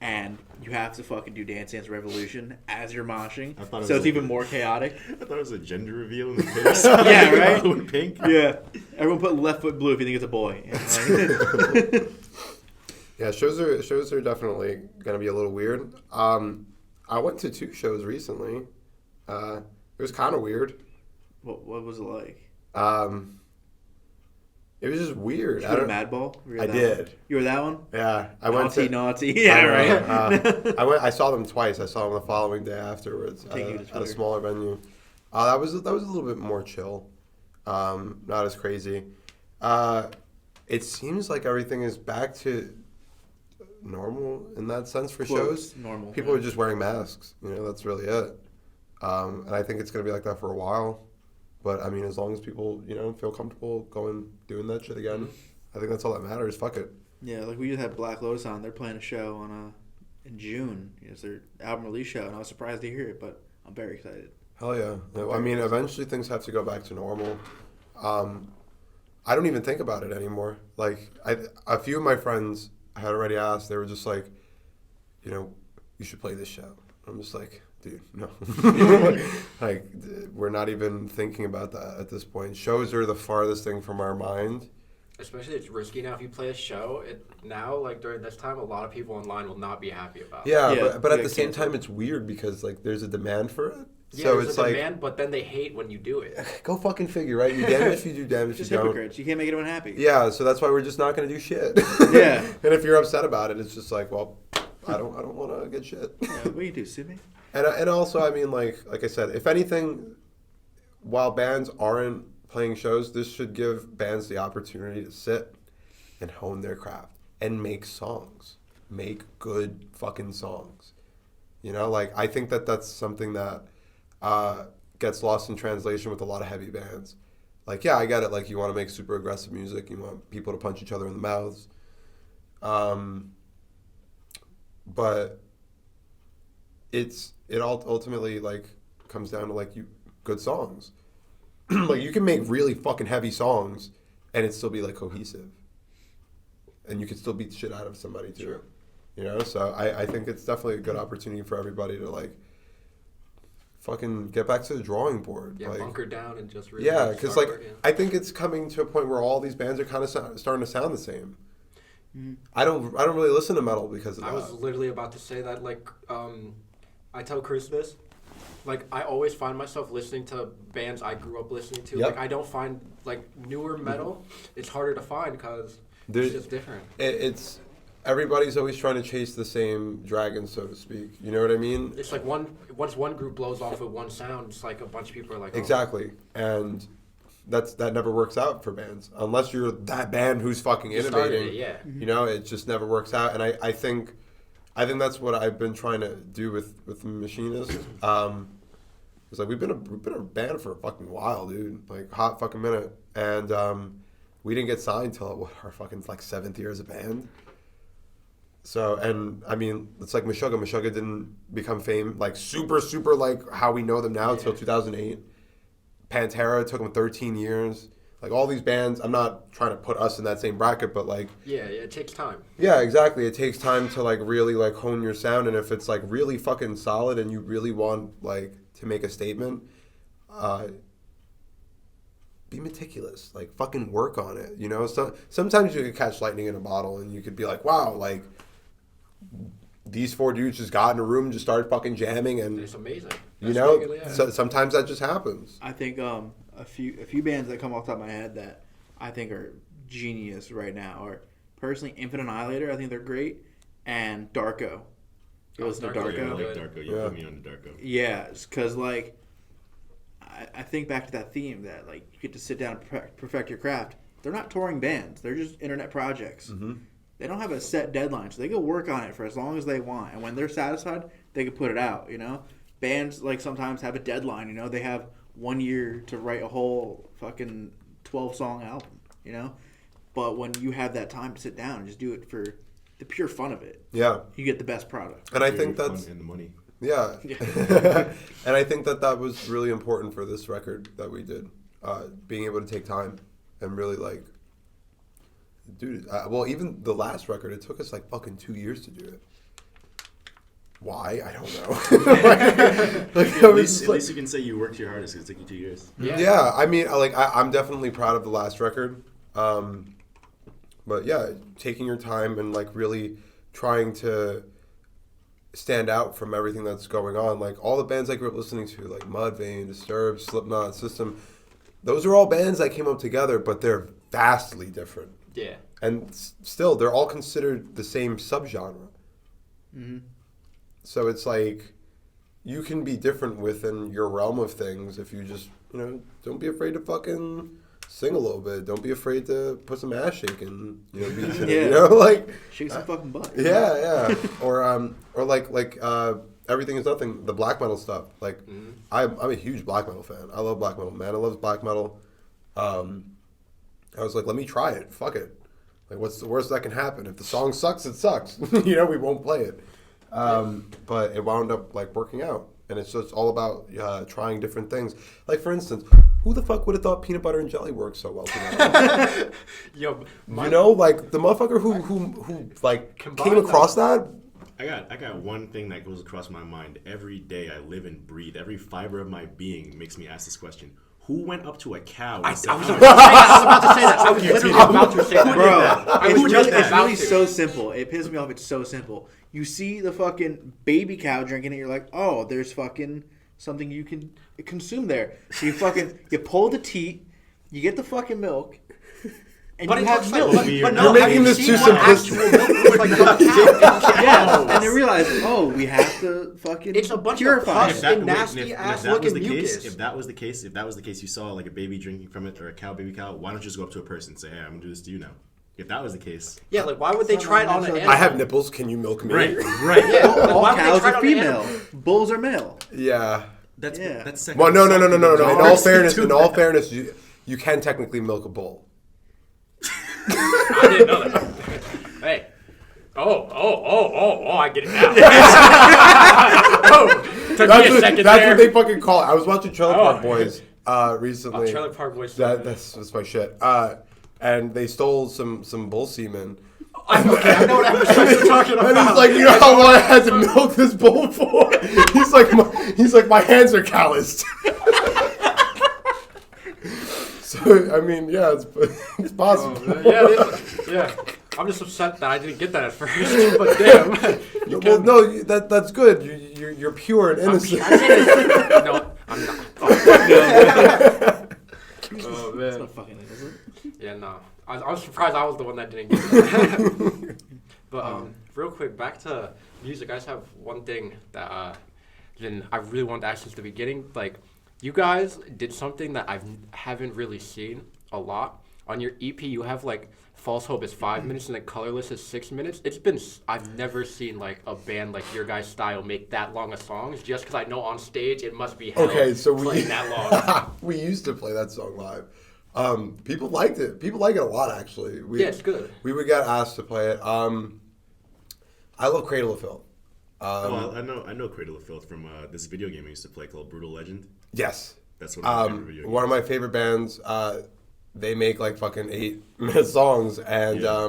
Speaker 1: and you have to fucking do Dance Dance Revolution as you're moshing.
Speaker 3: I thought it
Speaker 1: So
Speaker 3: was
Speaker 1: it's even more chaotic.
Speaker 3: I thought it was a gender reveal in the pics.
Speaker 1: Yeah, right?
Speaker 3: Blue and pink.
Speaker 1: Yeah. Everyone put left foot blue if you think it's a boy. Like-
Speaker 4: Yeah, shows are definitely gonna be a little weird. I went to 2 shows recently. It was kind of weird.
Speaker 1: what was it like?
Speaker 4: It was just weird.
Speaker 1: Did you go to Madball? Were you
Speaker 4: I
Speaker 1: that
Speaker 4: did.
Speaker 1: One? You were that one?
Speaker 4: Yeah, I went to.
Speaker 1: Naughty. Yeah, right.
Speaker 4: I saw them twice. I saw them the following day afterwards
Speaker 1: Take you to
Speaker 4: at a
Speaker 1: Twitter.
Speaker 4: smaller venue. That was a little bit more chill, not as crazy. It seems like everything is back to normal in that sense for shows.
Speaker 1: Normal.
Speaker 4: People are just wearing masks. That's really it. And I think it's gonna be like that for a while. But I mean, as long as people feel comfortable doing that shit again, I think that's all that matters. Fuck it.
Speaker 1: Yeah, like we just had Black Lotus on. They're playing a show on in June. It's their album release show, and I was surprised to hear it, but I'm very excited.
Speaker 4: Hell yeah. I mean, eventually things have to go back to normal. I don't even think about it anymore. Like, a few of my friends had already asked. They were just like, you should play this show. I'm just like, dude, no. Like, we're not even thinking about that at this point. Shows are the farthest thing from our mind.
Speaker 2: Especially it's risky now. If you play a show, like during this time, a lot of people online will not be happy about it.
Speaker 4: Yeah,
Speaker 1: Yeah,
Speaker 4: but at
Speaker 1: yeah,
Speaker 4: the same
Speaker 1: cancel.
Speaker 4: time, it's weird because, like, there's a demand for it.
Speaker 2: Yeah,
Speaker 4: So
Speaker 2: there's
Speaker 4: it's
Speaker 2: a
Speaker 4: like,
Speaker 2: demand, but then they hate when you do it.
Speaker 4: go fucking figure, right? You're damned if you do, damned if
Speaker 1: Just
Speaker 4: you don't.
Speaker 1: hypocrites. You can't make anyone happy.
Speaker 4: Yeah, so that's why we're just not going to do shit.
Speaker 1: Yeah.
Speaker 4: And if you're upset about it, it's just like, well, I don't want to get shit.
Speaker 1: Yeah, what do you do, sue me?
Speaker 4: And also, I mean, like I said, if anything, while bands aren't playing shows, this should give bands the opportunity to sit and hone their craft and make songs. Make good fucking songs. Like, I think that's something that gets lost in translation with a lot of heavy bands. Like, yeah, I get it. Like, you want to make super aggressive music. You want people to punch each other in the mouths. But it ultimately, like, comes down to, like, good songs. Like, you can make really fucking heavy songs and it still be, like, cohesive. And you can still beat the shit out of somebody, too.
Speaker 2: Sure.
Speaker 4: So I think it's definitely a good opportunity for everybody to, like, fucking get back to the drawing board.
Speaker 2: Yeah,
Speaker 4: like,
Speaker 2: bunker down and just really
Speaker 4: yeah, because,
Speaker 2: start
Speaker 4: like,
Speaker 2: working.
Speaker 4: I think it's coming to a point where all these bands are kind of starting to sound the same.
Speaker 1: Mm-hmm.
Speaker 4: I don't really listen to metal because of that.
Speaker 2: I was literally about to say that, like, I tell Chris this. Like, I always find myself listening to bands I grew up listening to.
Speaker 4: Yep.
Speaker 2: Like, I don't find, like, newer metal. It's harder to find because
Speaker 4: There-
Speaker 2: it's just different.
Speaker 4: It's everybody's always trying to chase the same dragon, so to speak. You know what I mean?
Speaker 2: It's like once one group blows off with one sound, it's like a bunch of people are like, oh.
Speaker 4: Exactly, and that never works out for bands unless you're that band who's fucking
Speaker 2: You started
Speaker 4: innovating.
Speaker 2: it, yeah.
Speaker 4: It just never works out. And I think I think that's what I've been trying to do with Machinist. It's like we've been a band for a fucking while, dude. Like hot fucking minute, and we didn't get signed till our fucking like 7th year as a band. So, and I mean, it's like Meshuggah. Meshuggah didn't become like super like how we know them now till 2008. Pantera took them 13 years. Like all these bands, I'm not trying to put us in that same bracket, but like
Speaker 2: yeah, it takes time.
Speaker 4: Yeah, exactly. It takes time to like really like hone your sound, and if it's like really fucking solid and you really want like to make a statement, be meticulous. Like fucking work on it. You know, so sometimes you could catch lightning in a bottle, and you could be like, wow, like these 4 dudes just got in a room, just started fucking jamming, and
Speaker 2: it's amazing.
Speaker 4: You know, so sometimes that just happens.
Speaker 1: I think a few bands that come off the top of my head that I think are genius right now are personally Infinite Annihilator. I think they're great, and Darko. You listen to Darko?
Speaker 3: Yeah, I like Darko. You put me on to Darko.
Speaker 1: Yeah, because like I think back to that theme that like you get to sit down and perfect your craft. They're not touring bands. They're just internet projects.
Speaker 4: Mm-hmm.
Speaker 1: They don't have a set deadline, so they can work on it for as long as they want. And when they're satisfied, they can put it out, you know? Bands, like, sometimes have a deadline, you know? They have 1 year to write a whole fucking 12-song album, you know? But when you have that time to sit down and just do it for the pure fun of it,
Speaker 4: yeah,
Speaker 1: you get the best product.
Speaker 4: And I think that's...
Speaker 3: And the money.
Speaker 4: Yeah. And I think that was really important for this record that we did. Being able to take time and really, like... Dude, well, even the last record, it took us like fucking 2 years to do it. Why? I don't know.
Speaker 3: At least you can say you worked your hardest because it took you 2 years.
Speaker 4: Yeah, I mean, like I'm definitely proud of the last record. But yeah, taking your time and like really trying to stand out from everything that's going on. Like all the bands I grew up listening to, like Mudvayne, Disturbed, Slipknot, System, those are all bands that came up together, but they're vastly different.
Speaker 2: Yeah.
Speaker 4: And still, they're all considered the same subgenre.
Speaker 1: Mm-hmm.
Speaker 4: So it's like, you can be different within your realm of things if you just, you know, don't be afraid to fucking sing a little bit. Don't be afraid to put some ass shaking, you know, beats in it, you know, like...
Speaker 1: Shake some fucking butt.
Speaker 4: Yeah. Or like Everything Is Nothing, the black metal stuff. Like, I'm a huge black metal fan. I love black metal. Mana loves black metal. I was like, let me try it. Fuck it. Like, what's the worst that can happen? If the song sucks, it sucks. You know, we won't play it. But it wound up, like, working out. And it's just all about trying different things. Like, for instance, who the fuck would have thought peanut butter and jelly worked so well together?
Speaker 2: Yo,
Speaker 4: you know, like, the motherfucker who like, came across that.
Speaker 3: I got one thing that goes across my mind. Every day I live and breathe. Every fiber of my being makes me ask this question. Who went up to a cow and said,
Speaker 2: I was about to say that. I was literally about to say that.
Speaker 1: Bro, it's really so simple. It pisses me off. It's so simple. You see the fucking baby cow drinking it, you're like, oh, there's fucking something you can consume there. So you pull the teat, you get the fucking milk, and you have milk.
Speaker 2: But no,
Speaker 4: you're making this too simplistic.
Speaker 1: Yeah, and they realize, oh, we have to fucking
Speaker 2: it's a bunch
Speaker 1: purify
Speaker 2: of pus and nasty ass looking mucus.
Speaker 3: If that was the case, you saw like a baby drinking from it or a baby cow, why don't you just go up to a person and say, hey, I'm gonna do this to you now? If that was the case.
Speaker 2: Yeah, like why would they try it on an animal?
Speaker 4: I have nipples, can you milk me?
Speaker 3: Right.
Speaker 2: Yeah, like,
Speaker 1: all
Speaker 2: why would they
Speaker 1: cows
Speaker 2: try it
Speaker 1: are
Speaker 2: on an
Speaker 1: female.
Speaker 2: animal?
Speaker 1: Bulls are male.
Speaker 4: Yeah.
Speaker 3: That's second.
Speaker 4: Well, no. In all fairness, you can technically milk a bull.
Speaker 2: I didn't know that. Hey. Oh, I get it now. Took me a second
Speaker 4: that's
Speaker 2: there.
Speaker 4: what they fucking call it. I was watching Trailer Park Boys recently.
Speaker 2: Trailer Park Boys.
Speaker 4: That's my shit. And they stole some bull semen.
Speaker 2: I know what episode you're talking about.
Speaker 4: And he's like, you know how long I had to milk this bull for? He's like, my hands are calloused. So I mean, yeah, it's possible.
Speaker 2: Yeah. I'm just upset that I didn't get that at first. But damn.
Speaker 4: Well, no, that's good. You're pure and innocent.
Speaker 2: No, I'm not. Oh man.
Speaker 1: That's not fucking innocent.
Speaker 2: Yeah, no. I was surprised I was the one that didn't get that. But real quick, back to music. I just have one thing that I really wanted to ask since the beginning. Like, you guys did something that I haven't really seen a lot. on your EP you have like False Hope is 5 minutes and then Colorless is 6 minutes. I've never seen like a band like your guys' style make that long of songs. Just because I know on stage it must be hell playing that long.
Speaker 4: We used to play that song live. People liked it. People like it a lot, actually.
Speaker 2: Yeah, it's good.
Speaker 4: We would get asked to play it. I love Cradle of Filth.
Speaker 3: I know Cradle of Filth from this video game I used to play called Brutal Legend.
Speaker 4: Yes.
Speaker 3: That's one of my favorite video games.
Speaker 4: One of my favorite bands. They make like fucking 8-minute songs, and I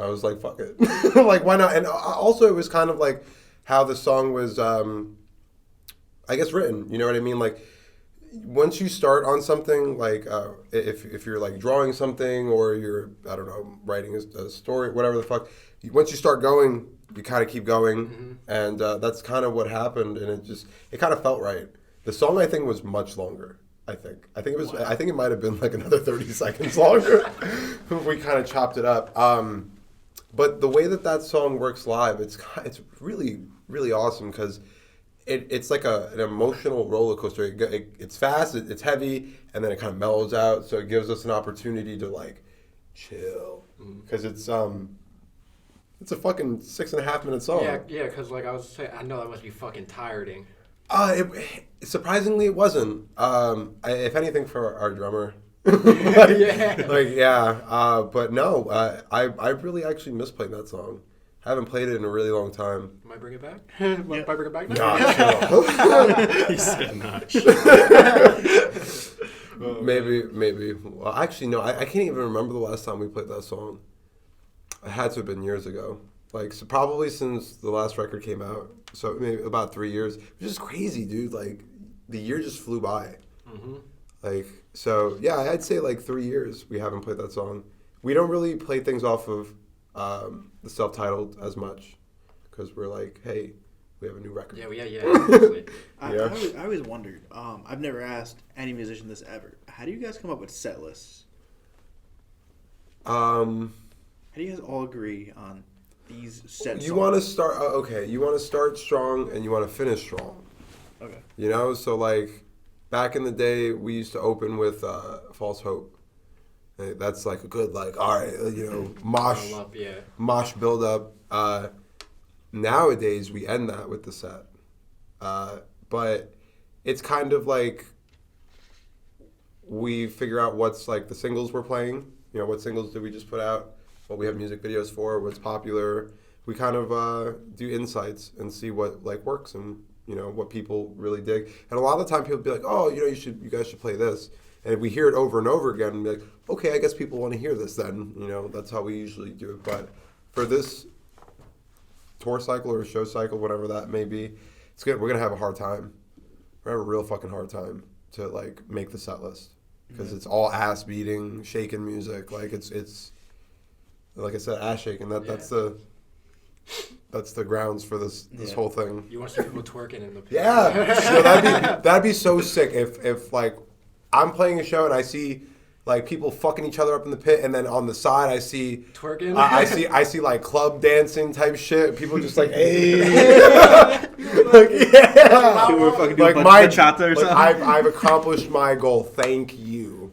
Speaker 4: was like, fuck it. Like, why not? And also, it was kind of like how the song was, I guess, written. You know what I mean? Like, once you start on something, like if you're like drawing something or you're, I don't know, writing a story, whatever the fuck, once you start going, you kind of keep going, and that's kind of what happened, and it kind of felt right. The song, I think, was much longer. I think it might have been like another 30 seconds longer. We kind of chopped it up. But the way that song works live, it's really, really awesome because it's like an emotional roller coaster. It's fast, it's heavy, and then it kind of mellows out. So it gives us an opportunity to like chill because it's a fucking 6.5 minute song.
Speaker 2: Yeah, because like I was saying, I know that must be fucking tiring.
Speaker 4: Surprisingly, it wasn't. If anything, for our drummer. But no, I really actually miss playing that song. Haven't played it in a really long time.
Speaker 2: Might bring it back? Might bring it back now?
Speaker 4: Nah,
Speaker 3: He said not.
Speaker 4: Maybe. Well, actually, no, I can't even remember the last time we played that song. It had to have been years ago. Like, so probably since the last record came out. So maybe about 3 years. Which is crazy, dude. Like, the year just flew by. Like, so, yeah, I'd say like 3 years we haven't played that song. We don't really play things off of the self-titled as much. Because we're like, hey, we have a new record.
Speaker 2: Yeah.
Speaker 1: I always wondered. I've never asked any musician this ever. How do you guys come up with set lists? How do you guys all agree on these set songs?
Speaker 4: You want to start, you want to start strong and you want to finish strong.
Speaker 1: Okay.
Speaker 4: You know, so like back in the day, we used to open with False Hope. That's like a good, like, all right, you know, mosh build up. Nowadays, we end that with the set. But it's kind of like we figure out what's like the singles we're playing. You know, what singles did we just put out? What we have music videos for? What's popular? We kind of do insights and see what like works and you know what people really dig. And a lot of the time, people be like, "Oh, you know, you guys should play this." And we hear it over and over again, and be like, "Okay, I guess people want to hear this." Then you know that's how we usually do it. But for this tour cycle or show cycle, whatever that may be, it's good. We're gonna have a hard time. We're gonna have a real fucking hard time to like make the set list because it's all ass beating, shaking music. Like it's like I said, ass shaking. That's the grounds for this whole thing.
Speaker 2: You want to see people twerking in the pit.
Speaker 4: Yeah, so that'd be so sick if like I'm playing a show and I see like people fucking each other up in the pit, and then on the side I see
Speaker 2: twerking.
Speaker 4: I see like club dancing type shit. People just like, hey, like, yeah,
Speaker 1: People were fucking doing
Speaker 4: like
Speaker 1: bachata or something.
Speaker 4: I've accomplished my goal. Thank you.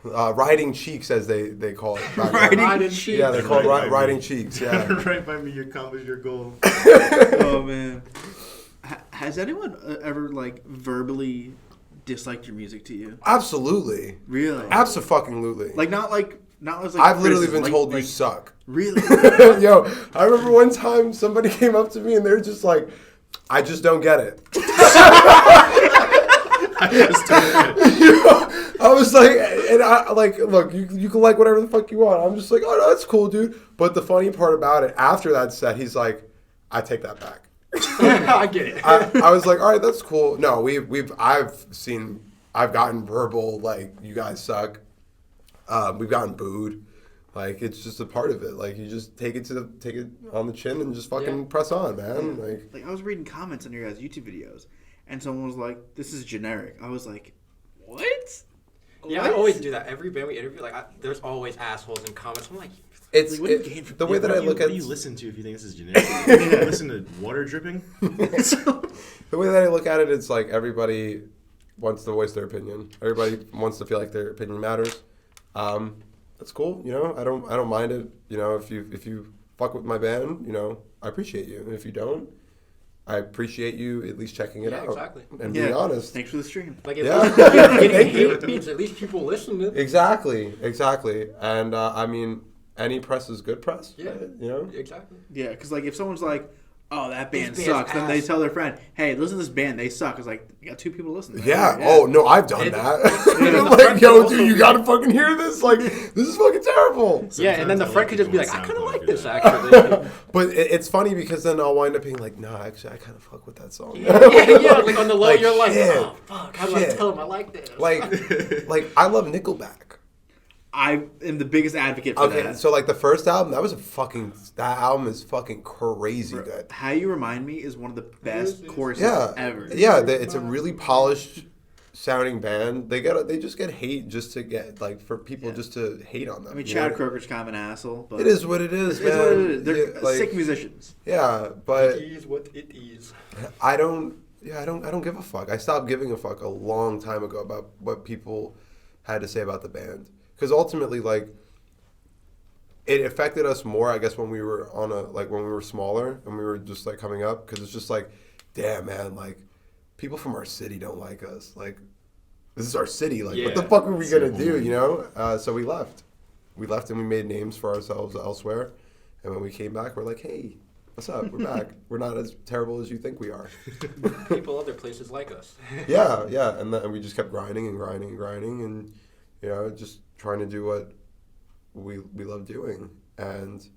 Speaker 4: Riding cheeks, as they call it.
Speaker 2: Riding cheeks.
Speaker 4: Yeah, they're called riding cheeks. Yeah.
Speaker 3: Right by me, you accomplished your goal.
Speaker 1: Oh man, has anyone ever like verbally disliked your music to you?
Speaker 4: Absolutely.
Speaker 1: Really?
Speaker 4: Absolutely.
Speaker 1: Like not as like
Speaker 4: I've literally been
Speaker 1: criticism,
Speaker 4: told
Speaker 1: like,
Speaker 4: you suck.
Speaker 1: Really?
Speaker 4: Yo, I remember one time somebody came up to me and they're just like, I just don't get it. I was like, and I like, look, you can like whatever the fuck you want. I'm just like, oh, no, that's cool, dude. But the funny part about it, after that set, he's like, I take that back.
Speaker 2: I get it.
Speaker 4: I was like, all right, that's cool. No, I've gotten verbal, like, you guys suck. We've gotten booed. Like, it's just a part of it. Like, you just take it on the chin and just fucking press on, man.
Speaker 1: Like I was reading comments on your guys' YouTube videos, and someone was like, "This is generic." I was like, "What?"
Speaker 2: Yeah, I always do that. Every band we interview, like, there's always assholes in comments. I'm like,
Speaker 4: it's
Speaker 1: what do you gain from
Speaker 4: the way that I look at.
Speaker 3: What do you listen to if you think this is generic? You listen to water dripping?
Speaker 4: The way that I look at it, it's like everybody wants to voice their opinion. Everybody wants to feel like their opinion matters. That's cool. You know, I don't mind it. You know, if you fuck with my band, you know, I appreciate you. And if you don't, I appreciate you at least checking it out.
Speaker 2: Exactly.
Speaker 4: And being honest.
Speaker 1: Thanks for the stream.
Speaker 2: Like,
Speaker 4: Thank
Speaker 2: hate means at least people listening.
Speaker 4: Exactly. And I mean, any press is good press.
Speaker 2: Yeah.
Speaker 4: Right? You know.
Speaker 2: Exactly.
Speaker 1: Yeah, because like if someone's like, "Oh, that band
Speaker 2: This band's
Speaker 1: sucks," then they
Speaker 2: ass.
Speaker 1: tell their friend, "Hey, listen to this band. They suck." It's like you got 2 people listening.
Speaker 4: Yeah. Oh no, I've done
Speaker 2: And-
Speaker 4: that.
Speaker 2: and
Speaker 4: I'm
Speaker 2: the
Speaker 4: like,
Speaker 2: friend
Speaker 4: yo,
Speaker 2: can also
Speaker 4: dude, you
Speaker 2: be-
Speaker 4: gotta fucking hear this. Like, this is fucking terrible.
Speaker 2: Yeah, and then the
Speaker 3: Sometimes I
Speaker 2: friend could just be
Speaker 3: people
Speaker 2: like,
Speaker 3: on
Speaker 2: I kind of
Speaker 3: SoundCloud
Speaker 2: like
Speaker 3: do
Speaker 2: this
Speaker 3: that.
Speaker 2: actually.
Speaker 4: But it's funny because then I'll wind up being like, no, actually, I kind of fuck with that song.
Speaker 2: yeah, like on the low,
Speaker 4: Like,
Speaker 2: you're like,
Speaker 4: shit.
Speaker 2: oh fuck, how do I
Speaker 4: Shit.
Speaker 2: tell him I like this?
Speaker 4: like I love Nickelback.
Speaker 1: I am the biggest advocate for
Speaker 4: Okay,
Speaker 1: that.
Speaker 4: so like the first album, that album is fucking crazy good.
Speaker 1: How You Remind Me is one of the best choruses
Speaker 4: Yeah,
Speaker 1: ever.
Speaker 4: yeah, it's a really polished sounding band. They just get hate just to get like for people just to hate on them.
Speaker 1: I mean,
Speaker 4: you
Speaker 1: Chad
Speaker 4: know?
Speaker 1: Kroger's kind of an asshole, but
Speaker 4: It is what it is,
Speaker 1: It's
Speaker 4: man.
Speaker 1: what it is. They're
Speaker 4: Yeah, like,
Speaker 1: sick musicians.
Speaker 4: Yeah, but
Speaker 2: it is what it is.
Speaker 4: I don't give a fuck. I stopped giving a fuck a long time ago about what people had to say about the band. Because ultimately, like, it affected us more, I guess, when we were when we were smaller and we were just like coming up. Because it's just like, damn, man, like, people from our city don't like us. Like, this is our city. Like, what the
Speaker 2: Yeah.
Speaker 4: fuck are we gonna do? You know? So we left. We left and we made names for ourselves elsewhere. And when we came back, we're like, hey, what's up? We're back. We're not as terrible as you think we are.
Speaker 2: People other places like us.
Speaker 4: Yeah. And then we just kept grinding and, you know, just trying to do what we love doing. And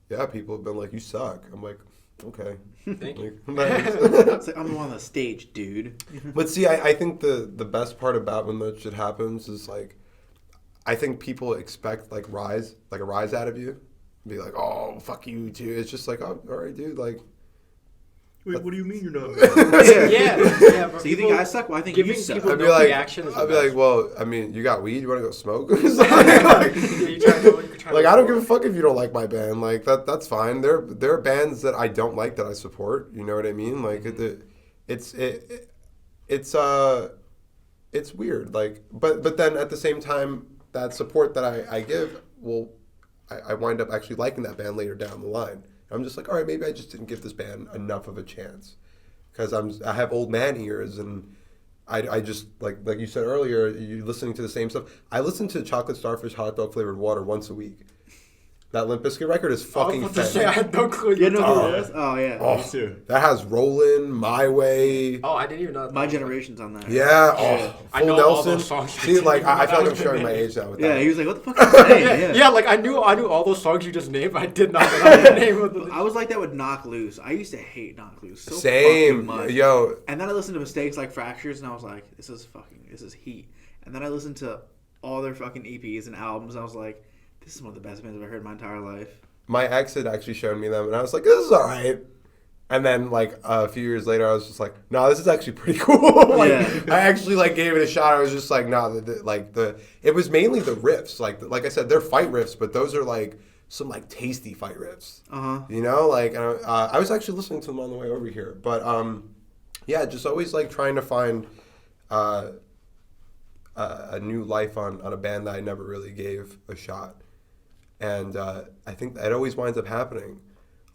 Speaker 4: yeah, people have been like, you suck. I'm like, okay.
Speaker 2: Thank you.
Speaker 4: Thanks.
Speaker 1: It's like, I'm the one on the stage, dude.
Speaker 4: But see, I think the best part about when that shit happens is like, I think people expect like a rise out of you. Be like, oh, fuck you too. It's just like, oh, all right, dude, like.
Speaker 3: Wait, what do you mean you're not?
Speaker 2: yeah.
Speaker 1: So you think I suck? Well, I think you
Speaker 2: giving
Speaker 1: suck.
Speaker 2: people
Speaker 4: I'd be
Speaker 2: no
Speaker 4: like,
Speaker 2: reaction is the
Speaker 4: I'd be like,
Speaker 2: best.
Speaker 4: well, I mean, you got weed? You want to go smoke?
Speaker 2: Yeah, you're trying to
Speaker 4: Like, I don't give a fuck if you don't like my band. Like, that's fine. There are bands that I don't like that I support. You know what I mean? Like, it's weird. Like, but then at the same time, that support that I give, well, I wind up actually liking that band later down the line. I'm just like, all right, maybe I just didn't give this band enough of a chance because I have old man ears and I just like you said earlier, you listening to the same stuff. I listen to Chocolate Starfish Hot Dog Flavored Water once a week. That Limp Bizkit record is fucking
Speaker 2: I was about to say, I had no clue.
Speaker 1: You know who
Speaker 4: Oh.
Speaker 1: it is? Oh, yeah.
Speaker 4: Oh,
Speaker 3: Me too.
Speaker 4: that has Rollin', My Way.
Speaker 2: Oh, I didn't even know.
Speaker 1: My generation's on that.
Speaker 4: Yeah, oh,
Speaker 2: I
Speaker 4: Full
Speaker 2: know all
Speaker 4: Nelson.
Speaker 2: those songs.
Speaker 4: See, like I feel like I'm showing my age now with
Speaker 1: Yeah,
Speaker 4: that.
Speaker 1: he was like, what the fuck is that?
Speaker 2: Yeah, like I knew all those songs you just named. I did not know the name of the.
Speaker 1: I was like that with Knock Loose. I used to hate Knock Loose so
Speaker 4: Same,
Speaker 1: fucking much.
Speaker 4: yo.
Speaker 1: And then I listened to Mistakes Like Fractures, and I was like, this is heat. And then I listened to all their fucking EPs and albums, and I was like, this is one of the best bands I've ever heard in my entire life.
Speaker 4: My ex had actually shown me them, and I was like, "This is all right." And then, like a few years later, I was just like, "No, this is actually pretty cool." Like,
Speaker 1: Yeah.
Speaker 4: I actually like gave it a shot. I was just like, "No, it was mainly the riffs. Like I said, they're fight riffs, but those are like some like tasty fight riffs. You know, like I was actually listening to them on the way over here, but yeah, just always like trying to find a new life on a band that I never really gave a shot. And I think that always winds up happening.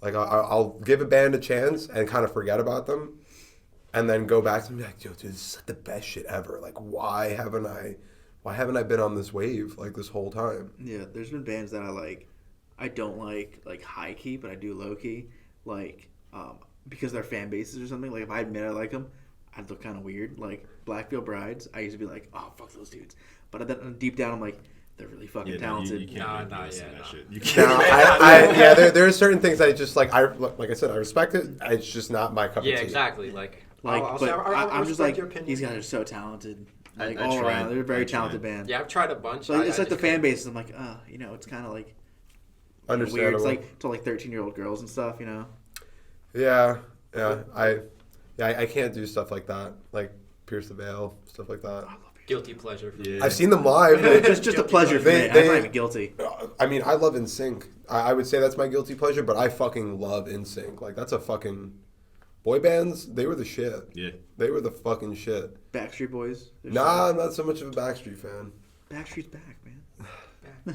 Speaker 4: Like I'll give a band a chance and kind of forget about them, and then go back to them and be like, "Yo, dude, this is like the best shit ever. Like, why haven't I been on this wave like this whole time?"
Speaker 1: Yeah, there's been bands that I don't like high key, but I do low key, like because they're fan bases or something. Like if I admit I like them, I'd look kind of weird. Like Blackfield Brides, I used to be like, oh fuck those dudes, but then deep down I'm like, they're really fucking talented.
Speaker 3: You can't
Speaker 2: Nah,
Speaker 3: make me listen to
Speaker 2: yeah,
Speaker 3: that
Speaker 2: nah.
Speaker 3: shit. You
Speaker 4: Now,
Speaker 3: can't.
Speaker 4: there are certain things I just like. Like I said, I respect it. It's just not my cup of tea.
Speaker 2: Yeah, exactly. Like,
Speaker 1: Like,
Speaker 2: say,
Speaker 1: but I'm just
Speaker 2: respect
Speaker 1: like,
Speaker 2: your opinion.
Speaker 1: these guys are so talented. Like
Speaker 3: I
Speaker 1: all
Speaker 3: tried.
Speaker 1: around, they're a very
Speaker 3: I tried.
Speaker 1: talented band.
Speaker 2: Yeah, I've tried a bunch.
Speaker 1: So it's
Speaker 2: I
Speaker 1: like the
Speaker 2: just
Speaker 1: fan
Speaker 2: couldn't-
Speaker 1: bases. I'm like, it's kind of like weird.
Speaker 4: Understandable.
Speaker 1: It's like to like 13-year-old girls and stuff, you know.
Speaker 4: Yeah. I can't do stuff like that. Like Pierce the Veil, stuff like that.
Speaker 2: Guilty pleasure.
Speaker 3: Yeah.
Speaker 4: I've seen them live.
Speaker 1: It's just a pleasure for me. I'm not even guilty.
Speaker 4: I mean, I love NSYNC. I would say that's my guilty pleasure, but I fucking love NSYNC. Like that's boy bands, they were the shit.
Speaker 3: Yeah.
Speaker 4: They were the fucking shit.
Speaker 1: Backstreet Boys.
Speaker 4: Nah, I'm not so much of a Backstreet fan.
Speaker 1: Backstreet's back, man.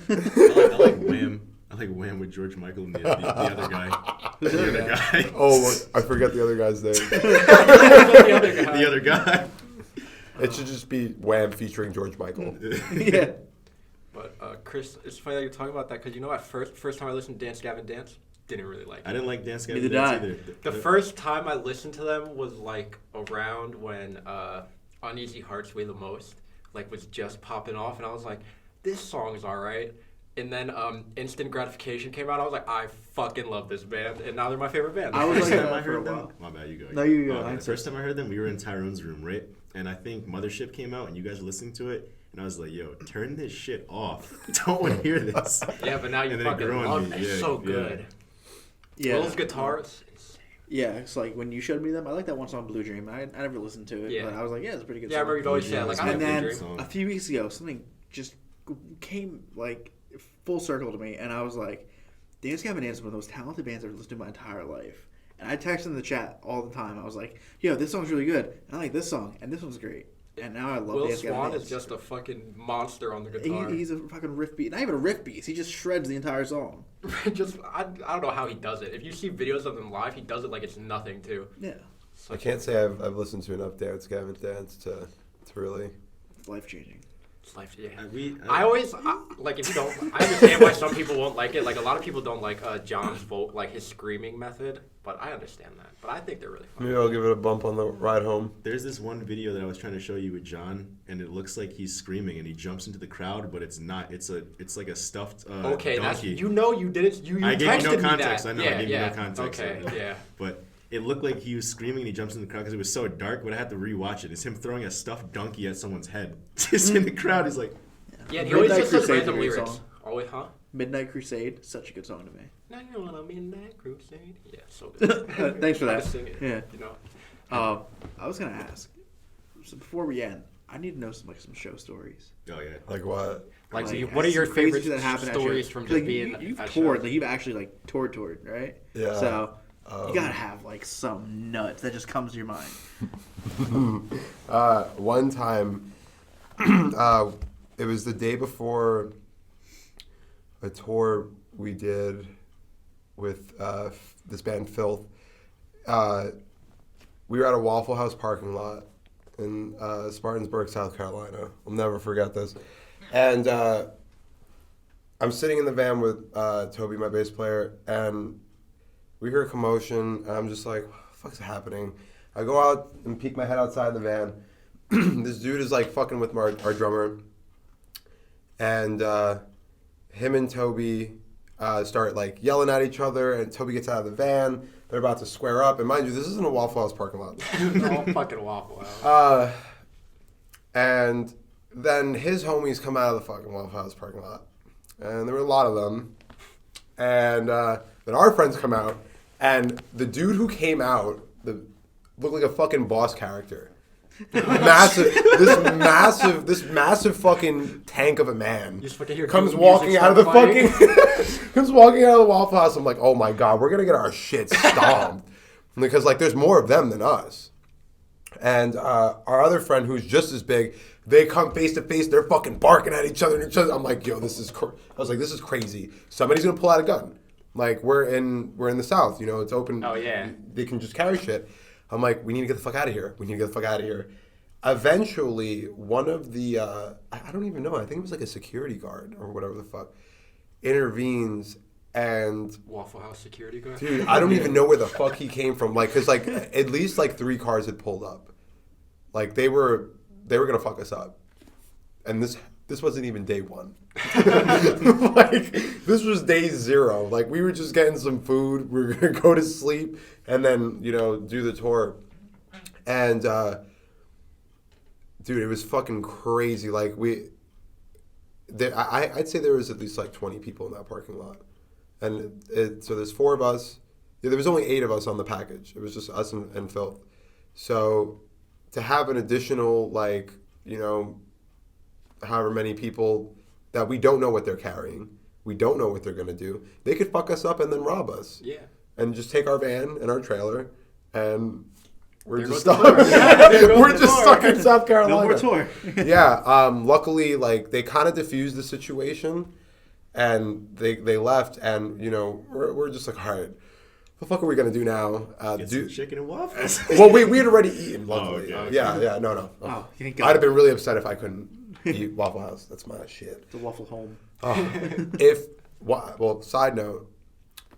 Speaker 3: I like Wham. I like Wham with George Michael and the other guy.
Speaker 1: Who's the other
Speaker 3: guy?
Speaker 4: Oh, I forget the other guy's name.
Speaker 3: The other guy.
Speaker 4: It should just be Wham featuring George Michael.
Speaker 1: Yeah.
Speaker 2: But Chris, it's funny that you're talking about that because at first time I listened to Dance Gavin Dance, didn't really like it.
Speaker 3: I didn't like Dance Gavin
Speaker 1: Neither
Speaker 3: Dance
Speaker 1: did I.
Speaker 3: either.
Speaker 2: The first time I listened to them was like around when Uneasy Hearts Weigh the Most was just popping off, and I was like, this song is alright. And then Instant Gratification came out. I was like, I fucking love this band, and now they're my favorite band.
Speaker 1: I was
Speaker 3: First
Speaker 1: like
Speaker 3: time
Speaker 1: that
Speaker 3: I
Speaker 1: for a
Speaker 3: heard them,
Speaker 1: while.
Speaker 3: my bad, you go.
Speaker 1: No, you go.
Speaker 3: The first time I heard them, we were in Tyrone's room, right? And I think Mothership came out, and you guys were listening to it, and I was like, yo, turn this shit off. Don't want to hear this.
Speaker 2: Yeah, but now you
Speaker 3: And then it
Speaker 2: fucking
Speaker 3: grew on
Speaker 2: love
Speaker 3: me.
Speaker 2: it. It's
Speaker 3: Yeah,
Speaker 2: so
Speaker 3: yeah.
Speaker 2: good.
Speaker 1: Yeah.
Speaker 2: Will's guitars.
Speaker 1: Yeah, it's like when you showed me them, I like that one song, Blue Dream. I never listened to it,
Speaker 2: Yeah.
Speaker 1: but I was like, yeah, it's a pretty good
Speaker 2: Yeah, I
Speaker 1: song.
Speaker 2: remember you'd always say, like, I
Speaker 1: And
Speaker 2: have
Speaker 1: then
Speaker 2: Blue Dream.
Speaker 3: Song.
Speaker 1: a few weeks ago, something just came full circle to me, and I was like, Dance Gavin Dance is one of the most talented bands I've ever listened to my entire life. And I texted in the chat all the time. I was like, yo, this song's really good. And I like this song, and this one's great. And now I love
Speaker 2: Will
Speaker 1: Dance Gavin
Speaker 2: Swan
Speaker 1: Dance.
Speaker 2: is just a fucking monster on the guitar.
Speaker 1: He's a fucking riff beat. Not even a riff beat. He just shreds the entire song.
Speaker 2: I don't know how he does it. If you see videos of him live, he does it like it's nothing too.
Speaker 1: Yeah.
Speaker 4: I can't say I've listened to enough Dance Gavin Dance to really.
Speaker 1: It's life-changing.
Speaker 2: It's life, yeah.
Speaker 3: I
Speaker 2: If you don't, I understand why some people won't like it. Like a lot of people don't like John's his screaming method, but I understand that. But I think they're really fun.
Speaker 4: Maybe I'll give it a bump on the ride home.
Speaker 3: There's this one video that I was trying to show you with John, and it looks like he's screaming, and he jumps into the crowd, but it's not. It's like a stuffed
Speaker 2: Okay, that's
Speaker 3: donkey.
Speaker 2: you didn't you
Speaker 3: I gave you no
Speaker 2: texted me
Speaker 3: context.
Speaker 2: that.
Speaker 3: I know,
Speaker 2: Yeah,
Speaker 3: I gave you
Speaker 2: yeah.
Speaker 3: no context.
Speaker 2: Okay, yeah.
Speaker 3: But it looked like he was screaming and he jumps in the crowd because it was so dark, but I had to rewatch it. It's him throwing a stuffed donkey at someone's head. Just in the crowd, he's like...
Speaker 2: Yeah, he always
Speaker 1: Midnight
Speaker 2: just says
Speaker 1: Crusade's a
Speaker 2: random
Speaker 1: great
Speaker 2: lyrics.
Speaker 1: song.
Speaker 2: Always, huh?
Speaker 1: Midnight Crusade, such a good song to me.
Speaker 2: Now you're on a midnight crusade. Yeah, so good.
Speaker 1: Thanks for
Speaker 2: Try
Speaker 1: that.
Speaker 2: to sing it,
Speaker 1: Yeah.
Speaker 2: You know.
Speaker 1: I was gonna ask. So before we end, I need to know some show stories.
Speaker 3: Oh, yeah.
Speaker 4: Like what?
Speaker 2: Like, so
Speaker 1: Like,
Speaker 2: what are your
Speaker 1: some crazy
Speaker 2: favorite
Speaker 1: shit that happened at
Speaker 2: stories
Speaker 1: shows.
Speaker 2: from
Speaker 1: 'Cause,
Speaker 2: just
Speaker 1: like,
Speaker 2: being
Speaker 1: you've
Speaker 2: at
Speaker 1: toured,
Speaker 2: shows?
Speaker 1: like you've actually toured, right?
Speaker 4: Yeah.
Speaker 1: So you gotta have some nuts that just comes to your mind.
Speaker 4: One time, it was the day before a tour we did with this band Filth. We were at a Waffle House parking lot in Spartansburg, South Carolina. I'll never forget this. And I'm sitting in the van with Toby, my bass player, and we hear a commotion, and I'm just like, what the fuck's happening? I go out and peek my head outside the van. This dude is like fucking with our drummer. And him and Toby start like yelling at each other, and Toby gets out of the van. They're about to square up. And mind you, this isn't a Waffle House parking lot.
Speaker 2: All fucking Waffle House.
Speaker 4: And then his homies come out of the fucking Waffle House parking lot. And there were a lot of them. And then our friends come out. And the dude who came out looked like a fucking boss character. This massive fucking tank of a man
Speaker 2: You just fucking hear
Speaker 4: comes
Speaker 2: Doom
Speaker 4: walking
Speaker 2: music
Speaker 4: out of the
Speaker 2: start playing.
Speaker 4: fucking comes walking out of the Waffle House. I'm like, oh my god, we're gonna get our shit stomped because like there's more of them than us. And our other friend who's just as big, they come face to face. They're fucking barking at each other. I'm like, yo, this is. I was like, this is crazy. Somebody's gonna pull out a gun. Like we're in the South, it's open.
Speaker 2: Oh, yeah.
Speaker 4: They can just carry shit. I'm like, we need to get the fuck out of here. Eventually, one of the I don't even know. I think it was like a security guard or whatever the fuck intervenes. And
Speaker 2: Waffle House security guard.
Speaker 4: dude, I don't even know where the fuck he came from. Like, cause like at least like 3 cars had pulled up. Like they were gonna fuck us up, and this wasn't even day 1. Like this was day 0. Like we were just getting some food. We were gonna go to sleep and then do the tour. And dude, it was fucking crazy. Like I'd say there was at least like 20 people in that parking lot. And so there's 4 of us. Yeah, there was only 8 of us on the package. It was just us and Filth. So to have an additional, like, however many people that we don't know what they're carrying, we don't know what they're going to do, they could fuck us up and then rob us.
Speaker 2: Yeah.
Speaker 4: And just take our van and our trailer and we're
Speaker 2: There
Speaker 4: just
Speaker 2: goes
Speaker 4: stuck.
Speaker 2: the tour. Yeah, there goes
Speaker 4: We're
Speaker 2: the
Speaker 4: just
Speaker 2: tour.
Speaker 4: stuck in South
Speaker 1: No
Speaker 4: Carolina.
Speaker 1: more tour.
Speaker 4: Yeah. Luckily, like they kind of diffused the situation, and they left, and we're just like, all right, what the fuck are we gonna do now?
Speaker 3: Get some chicken and waffles.
Speaker 4: Well, we had already eaten. Luckily,
Speaker 3: okay.
Speaker 4: yeah, no.
Speaker 1: Oh, thank
Speaker 4: I'd
Speaker 1: God.
Speaker 4: have been really upset if I couldn't eat Waffle House. That's my shit.
Speaker 1: The Waffle Home.
Speaker 4: Side note,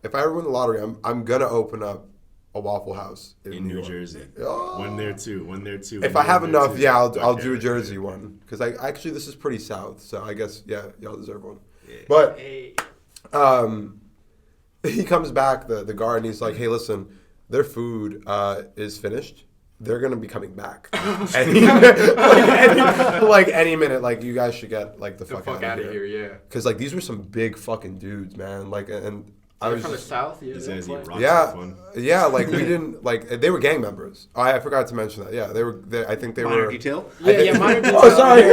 Speaker 4: if I ever win the lottery, I'm gonna open up a Waffle House
Speaker 3: in New
Speaker 4: York.
Speaker 3: Jersey.
Speaker 4: Oh.
Speaker 3: One there too.
Speaker 4: If I have enough, yeah, I'll
Speaker 3: Okay,
Speaker 4: do a
Speaker 3: okay.
Speaker 4: Jersey one because actually this is pretty south, so I guess y'all deserve one.
Speaker 3: Yeah.
Speaker 4: But
Speaker 2: Hey.
Speaker 4: he comes back, the guard, and he's like, "Hey, listen, their food is finished. They're gonna be coming back any minute. Like you guys should get like the fuck
Speaker 2: out of here, yeah.
Speaker 4: Because like these were some big fucking dudes, man. Like and I
Speaker 2: They're
Speaker 4: was
Speaker 2: from the
Speaker 4: just,
Speaker 2: south, yeah.
Speaker 3: These guys eat rocks
Speaker 4: yeah,
Speaker 3: for fun.
Speaker 4: yeah. Like we didn't like they were gang members. I forgot to mention that. Yeah, they were. I think they
Speaker 1: Minor
Speaker 4: were.
Speaker 1: detail.
Speaker 2: Yeah, minor
Speaker 4: Oh, sorry.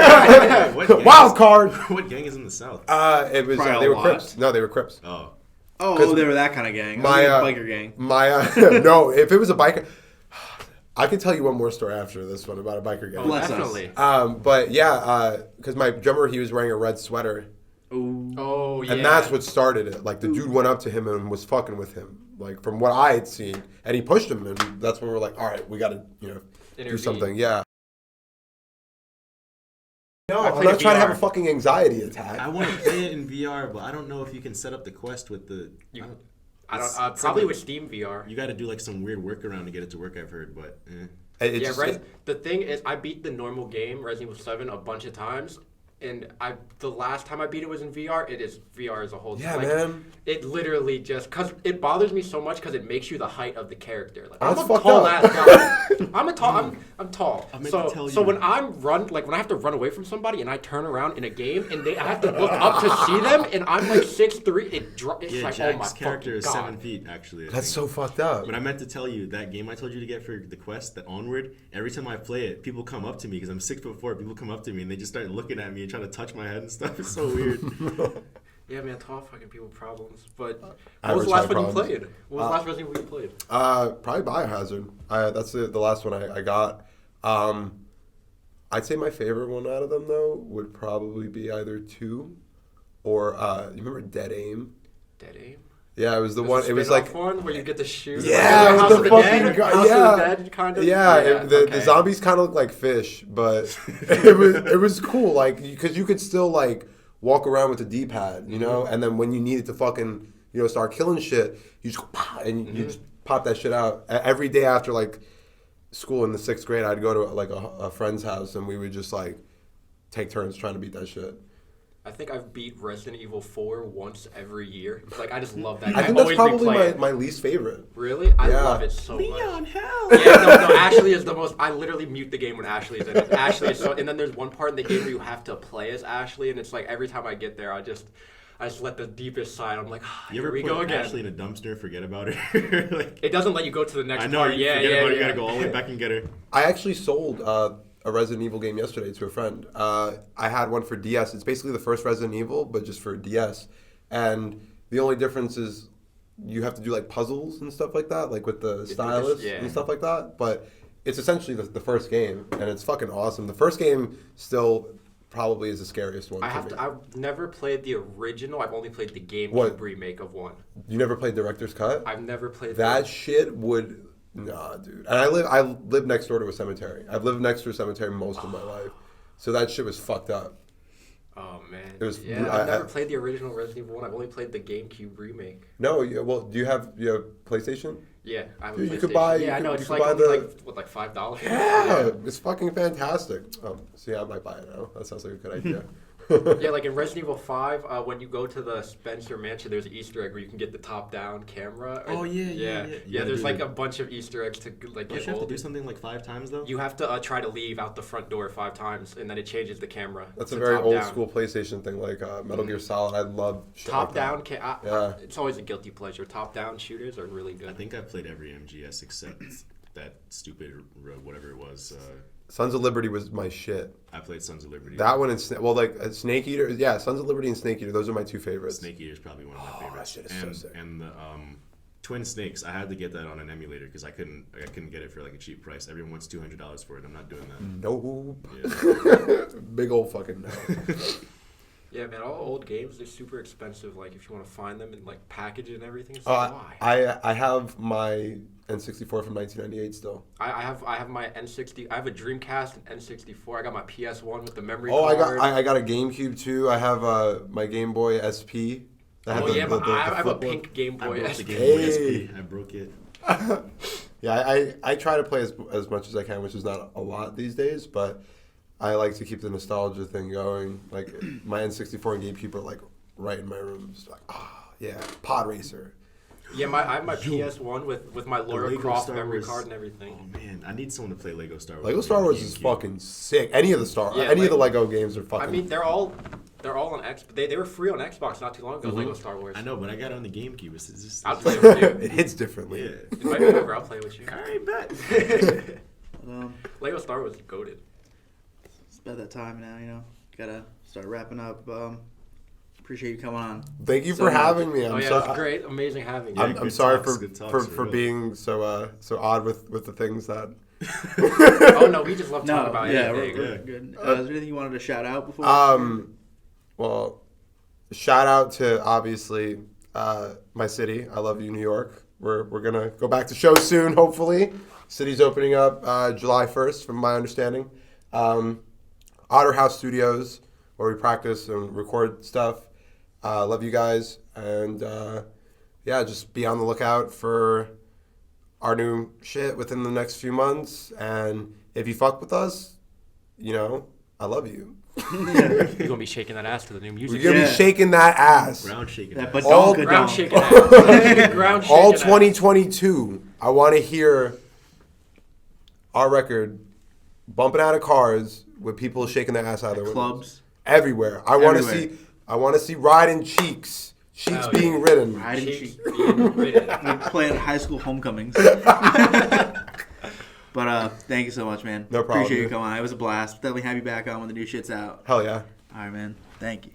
Speaker 3: What gang
Speaker 4: Wild
Speaker 3: is-
Speaker 4: card.
Speaker 3: What gang is in the South?
Speaker 4: It was
Speaker 1: Probably
Speaker 4: they
Speaker 1: a
Speaker 4: were
Speaker 1: lot.
Speaker 4: Crips. No, they were Crips.
Speaker 3: Oh.
Speaker 1: Oh, they were that kind of gang.
Speaker 4: My
Speaker 1: Biker gang.
Speaker 4: no, if it was a biker, I can tell you one more story after this one about a biker gang.
Speaker 1: Bless us.
Speaker 2: Definitely.
Speaker 4: But yeah, because my drummer, he was wearing a red sweater,
Speaker 1: Ooh.
Speaker 2: Oh, yeah.
Speaker 4: and that's what started it. Like the dude went up to him and was fucking with him, like from what I had seen, and he pushed him, and that's when we were like, all right, we got to do
Speaker 2: Intervene.
Speaker 4: something. Yeah. No,
Speaker 2: I
Speaker 4: I'm
Speaker 2: played
Speaker 4: not
Speaker 2: a
Speaker 4: trying to have a
Speaker 2: VR.
Speaker 4: fucking anxiety attack.
Speaker 3: I want to play it in VR, but I don't know if you can set up the quest with the.
Speaker 2: I don't.
Speaker 3: It's
Speaker 2: Probably
Speaker 3: like-
Speaker 2: with Steam VR.
Speaker 3: You got to do like some weird workaround to get it to work. I've heard, but
Speaker 4: It's
Speaker 2: Yeah,
Speaker 4: just-
Speaker 2: the thing is, I beat the normal game, Resident Evil 7, a bunch of times, and the last time I beat it was in VR. VR is a whole.
Speaker 4: Yeah,
Speaker 2: like,
Speaker 4: man.
Speaker 2: It literally just because it bothers me so much because it makes you the height of the character. Like I'm
Speaker 4: That's
Speaker 2: a
Speaker 4: fucked
Speaker 2: tall
Speaker 4: up.
Speaker 2: ass guy. I'm tall.
Speaker 3: I meant to
Speaker 2: So
Speaker 3: tell
Speaker 2: so
Speaker 3: you.
Speaker 2: when when I have to run away from somebody and I turn around in a game and I have to look up to see them and I'm like 6'3", it's
Speaker 3: yeah,
Speaker 2: like
Speaker 3: Jack's
Speaker 2: oh my
Speaker 3: character is
Speaker 2: fucking
Speaker 3: 7
Speaker 2: God.
Speaker 3: feet actually. I
Speaker 4: That's
Speaker 3: think.
Speaker 4: so fucked up.
Speaker 3: But I meant to tell you that game I told you to get for the quest, the Onward. Every time I play it, people come up to me because I'm 6'4". People come up to me and they just start looking at me and trying to touch my head and stuff. It's so weird.
Speaker 2: Yeah, man, tall fucking people problems. But what
Speaker 4: Average
Speaker 2: was the last
Speaker 4: height
Speaker 2: one you
Speaker 4: problems.
Speaker 2: played? What was the last Resident Evil you played?
Speaker 4: Probably Biohazard. That's the last one I got. I'd say my favorite one out of them though would probably be either 2 or you remember Dead Aim?
Speaker 2: Dead Aim.
Speaker 4: Yeah, it was the one. It was like
Speaker 2: one where you get to shoot.
Speaker 4: yeah,
Speaker 2: like,
Speaker 4: with
Speaker 2: House
Speaker 4: the
Speaker 2: of the
Speaker 4: fucking
Speaker 2: Dead.
Speaker 4: guy.
Speaker 2: House
Speaker 4: Yeah,
Speaker 2: of the Dead, kind of.
Speaker 4: yeah. The
Speaker 2: okay.
Speaker 4: zombies kind of look like fish, but it was cool. Like because you could still like walk around with the D-pad, you know, and then when you needed to fucking start killing shit, you just go, "Pah," and you just pop that shit out. Every day after like school in the 6th grade, I'd go to like a friend's house and we would just like take turns trying to beat that shit.
Speaker 2: I think I've beat Resident Evil 4 once every year. Like I just love that.
Speaker 4: I think that's probably my least favorite.
Speaker 2: Really? I
Speaker 4: Yeah.
Speaker 2: love it so
Speaker 3: Leon,
Speaker 2: much.
Speaker 3: hell.
Speaker 2: Yeah, no, Ashley is the most. I literally mute the game when Ashley is in it. Ashley is so. And then there's one part in the game where you have to play as Ashley, and it's like every time I get there, I just let the deepest side. I'm like,
Speaker 3: You
Speaker 2: here
Speaker 3: ever
Speaker 2: we
Speaker 3: put
Speaker 2: go again.
Speaker 3: Ashley in a dumpster and forget about her? Like,
Speaker 2: It doesn't let you go to the next
Speaker 3: I know.
Speaker 2: part.
Speaker 3: You
Speaker 2: Yeah,
Speaker 3: forget
Speaker 2: yeah,
Speaker 3: about
Speaker 2: yeah.
Speaker 3: her, you gotta go all the way back and get her.
Speaker 4: I actually sold a Resident Evil game yesterday to a friend. I had one for DS. It's basically the first Resident Evil, but just for DS. And the only difference is you have to do like puzzles and stuff like that, like with the stylus
Speaker 2: yeah.
Speaker 4: and stuff like that. But it's essentially the first game, and it's fucking awesome. The first game still probably is the scariest one. for me.
Speaker 2: I've never played the original. I've only played the GameCube
Speaker 4: What?
Speaker 2: remake of 1.
Speaker 4: You never played Director's Cut?
Speaker 2: I've never played
Speaker 4: That shit would nah, dude. And I live next door to a cemetery. I've lived next to a cemetery most of my life, so that shit was fucked up.
Speaker 2: Oh man.
Speaker 4: It was-
Speaker 2: Yeah,
Speaker 4: I-
Speaker 2: I've never
Speaker 4: I-
Speaker 2: played the original Resident Evil 1. I've only played the GameCube remake.
Speaker 4: No, well, do you have PlayStation?
Speaker 2: Yeah, I have a
Speaker 4: Dude, you could
Speaker 2: PlayStation.
Speaker 4: buy-
Speaker 2: Yeah,
Speaker 4: you
Speaker 2: I
Speaker 4: could-
Speaker 2: know
Speaker 4: you
Speaker 2: it's
Speaker 4: could
Speaker 2: like
Speaker 4: buy
Speaker 2: only
Speaker 4: the-
Speaker 2: like what, like $5.
Speaker 4: Yeah, it's fucking fantastic. See, I might buy it now. That sounds like a good idea.
Speaker 2: Yeah, like in Resident Evil 5, when you go to the Spencer Mansion, there's an Easter egg where you can get the top-down camera.
Speaker 3: Oh, yeah. You
Speaker 2: Yeah,
Speaker 3: gotta
Speaker 2: there's
Speaker 3: do
Speaker 2: like
Speaker 3: the-
Speaker 2: a bunch of Easter eggs to like
Speaker 3: Don't
Speaker 2: get
Speaker 3: you have to
Speaker 2: gold.
Speaker 3: do something like 5 times though?
Speaker 2: You have to try to leave out the front door 5 times, and then it changes the camera.
Speaker 4: That's a
Speaker 2: to
Speaker 4: very old
Speaker 2: top-down.
Speaker 4: school PlayStation thing, like Metal Gear Solid. I love shit like
Speaker 2: Top-down,
Speaker 4: that.
Speaker 2: yeah. It's always a guilty pleasure. Top-down shooters are really
Speaker 3: I
Speaker 2: good.
Speaker 3: think I've played every MGS except that stupid whatever it was.
Speaker 4: Sons of Liberty was my shit.
Speaker 3: I played Sons of Liberty.
Speaker 4: That one and Snake Eater. Yeah, Sons of Liberty and Snake Eater. Those are my 2 favorites.
Speaker 3: Snake Eater is probably one of my
Speaker 4: Oh, that
Speaker 3: favorites.
Speaker 4: shit is so sick.
Speaker 3: And Twin Snakes. I had to get that on an emulator because I couldn't get it for like a cheap price. Everyone wants $200 for it. I'm not doing that.
Speaker 4: Nope.
Speaker 3: Yeah.
Speaker 4: Big old fucking no.
Speaker 2: Yeah, man, all old games, they're super expensive. Like, if you want to find them and, like, package it and everything, it's like, why?
Speaker 4: I have my N64 from 1998 still.
Speaker 2: I have my N60. I have a Dreamcast and N64. I got my PS1 with the memory
Speaker 4: Oh,
Speaker 2: card.
Speaker 4: I got a GameCube too. I have my Game Boy SP.
Speaker 2: I have a pink Game Boy
Speaker 3: I broke
Speaker 2: SP.
Speaker 3: the Game Boy SP. I broke it.
Speaker 4: Yeah, I try to play as much as I can, which is not a lot these days, but I like to keep the nostalgia thing going. Like, my N64 and GameCube are, like, right in my room. Just like, yeah, Pod Racer.
Speaker 2: Yeah, I have my PS1 with my Lara
Speaker 3: Lego
Speaker 2: Croft
Speaker 3: Star
Speaker 2: memory
Speaker 3: Wars.
Speaker 2: card and everything.
Speaker 3: Oh man, I need someone to play Lego Star Wars.
Speaker 4: Lego Star Wars is fucking sick. Any of the any of the Lego games are fucking.
Speaker 2: I mean, they're all on X. They were free on Xbox not too long ago. Lego Star Wars.
Speaker 3: I know, but I got it on the GameCube. It's just,
Speaker 2: I'll play with you.
Speaker 4: it hits differently.
Speaker 3: Yeah.
Speaker 2: Invite me over. I'll play with you.
Speaker 3: All right, bet.
Speaker 2: Lego Star Wars is goated.
Speaker 1: It's about that time now, you know. Gotta start wrapping up. Appreciate you coming on.
Speaker 4: Thank you
Speaker 1: So
Speaker 4: for
Speaker 1: much.
Speaker 4: having me.
Speaker 2: Oh yeah, that's great, amazing having you.
Speaker 3: Yeah,
Speaker 4: I'm
Speaker 3: good
Speaker 4: sorry
Speaker 3: talks, good talks,
Speaker 4: for
Speaker 3: for real.
Speaker 4: being so odd with the things that.
Speaker 2: Oh no, we just love talking about
Speaker 1: yeah,
Speaker 2: anything.
Speaker 1: we're good. Is there anything you wanted to shout out before?
Speaker 4: Well, shout out to obviously my city. I love you, New York. We're gonna go back to shows soon, hopefully. City's opening up July 1st, from my understanding. Otter House Studios, where we practice and record stuff. Love you guys, and yeah, just be on the lookout for our new shit within the next few months. And if you fuck with us, you know, I love you.
Speaker 2: You're gonna be shaking that ass to the new music.
Speaker 4: We're gonna be shaking that ass.
Speaker 3: Ground shaking.
Speaker 1: that
Speaker 3: ass.
Speaker 4: all
Speaker 1: badonka
Speaker 2: Ground
Speaker 1: donk.
Speaker 2: shaking ass. Ground shaking
Speaker 4: All
Speaker 2: ass.
Speaker 4: 2022, I want to hear our record bumping out of cars with people shaking their ass out of their windows.
Speaker 1: Clubs.
Speaker 4: Everywhere. I want to
Speaker 1: Everywhere.
Speaker 4: see riding cheeks
Speaker 2: Hell
Speaker 4: being
Speaker 2: yeah.
Speaker 4: ridden.
Speaker 1: Riding
Speaker 2: Cheeks
Speaker 1: cheek.
Speaker 2: being ridden.
Speaker 1: We play at high school homecomings. But thank you so much, man.
Speaker 4: No problem,
Speaker 1: Appreciate you
Speaker 4: dude.
Speaker 1: coming on. It was a blast. Definitely have you back on when the new shit's out.
Speaker 4: Hell yeah.
Speaker 1: All right, man. Thank you.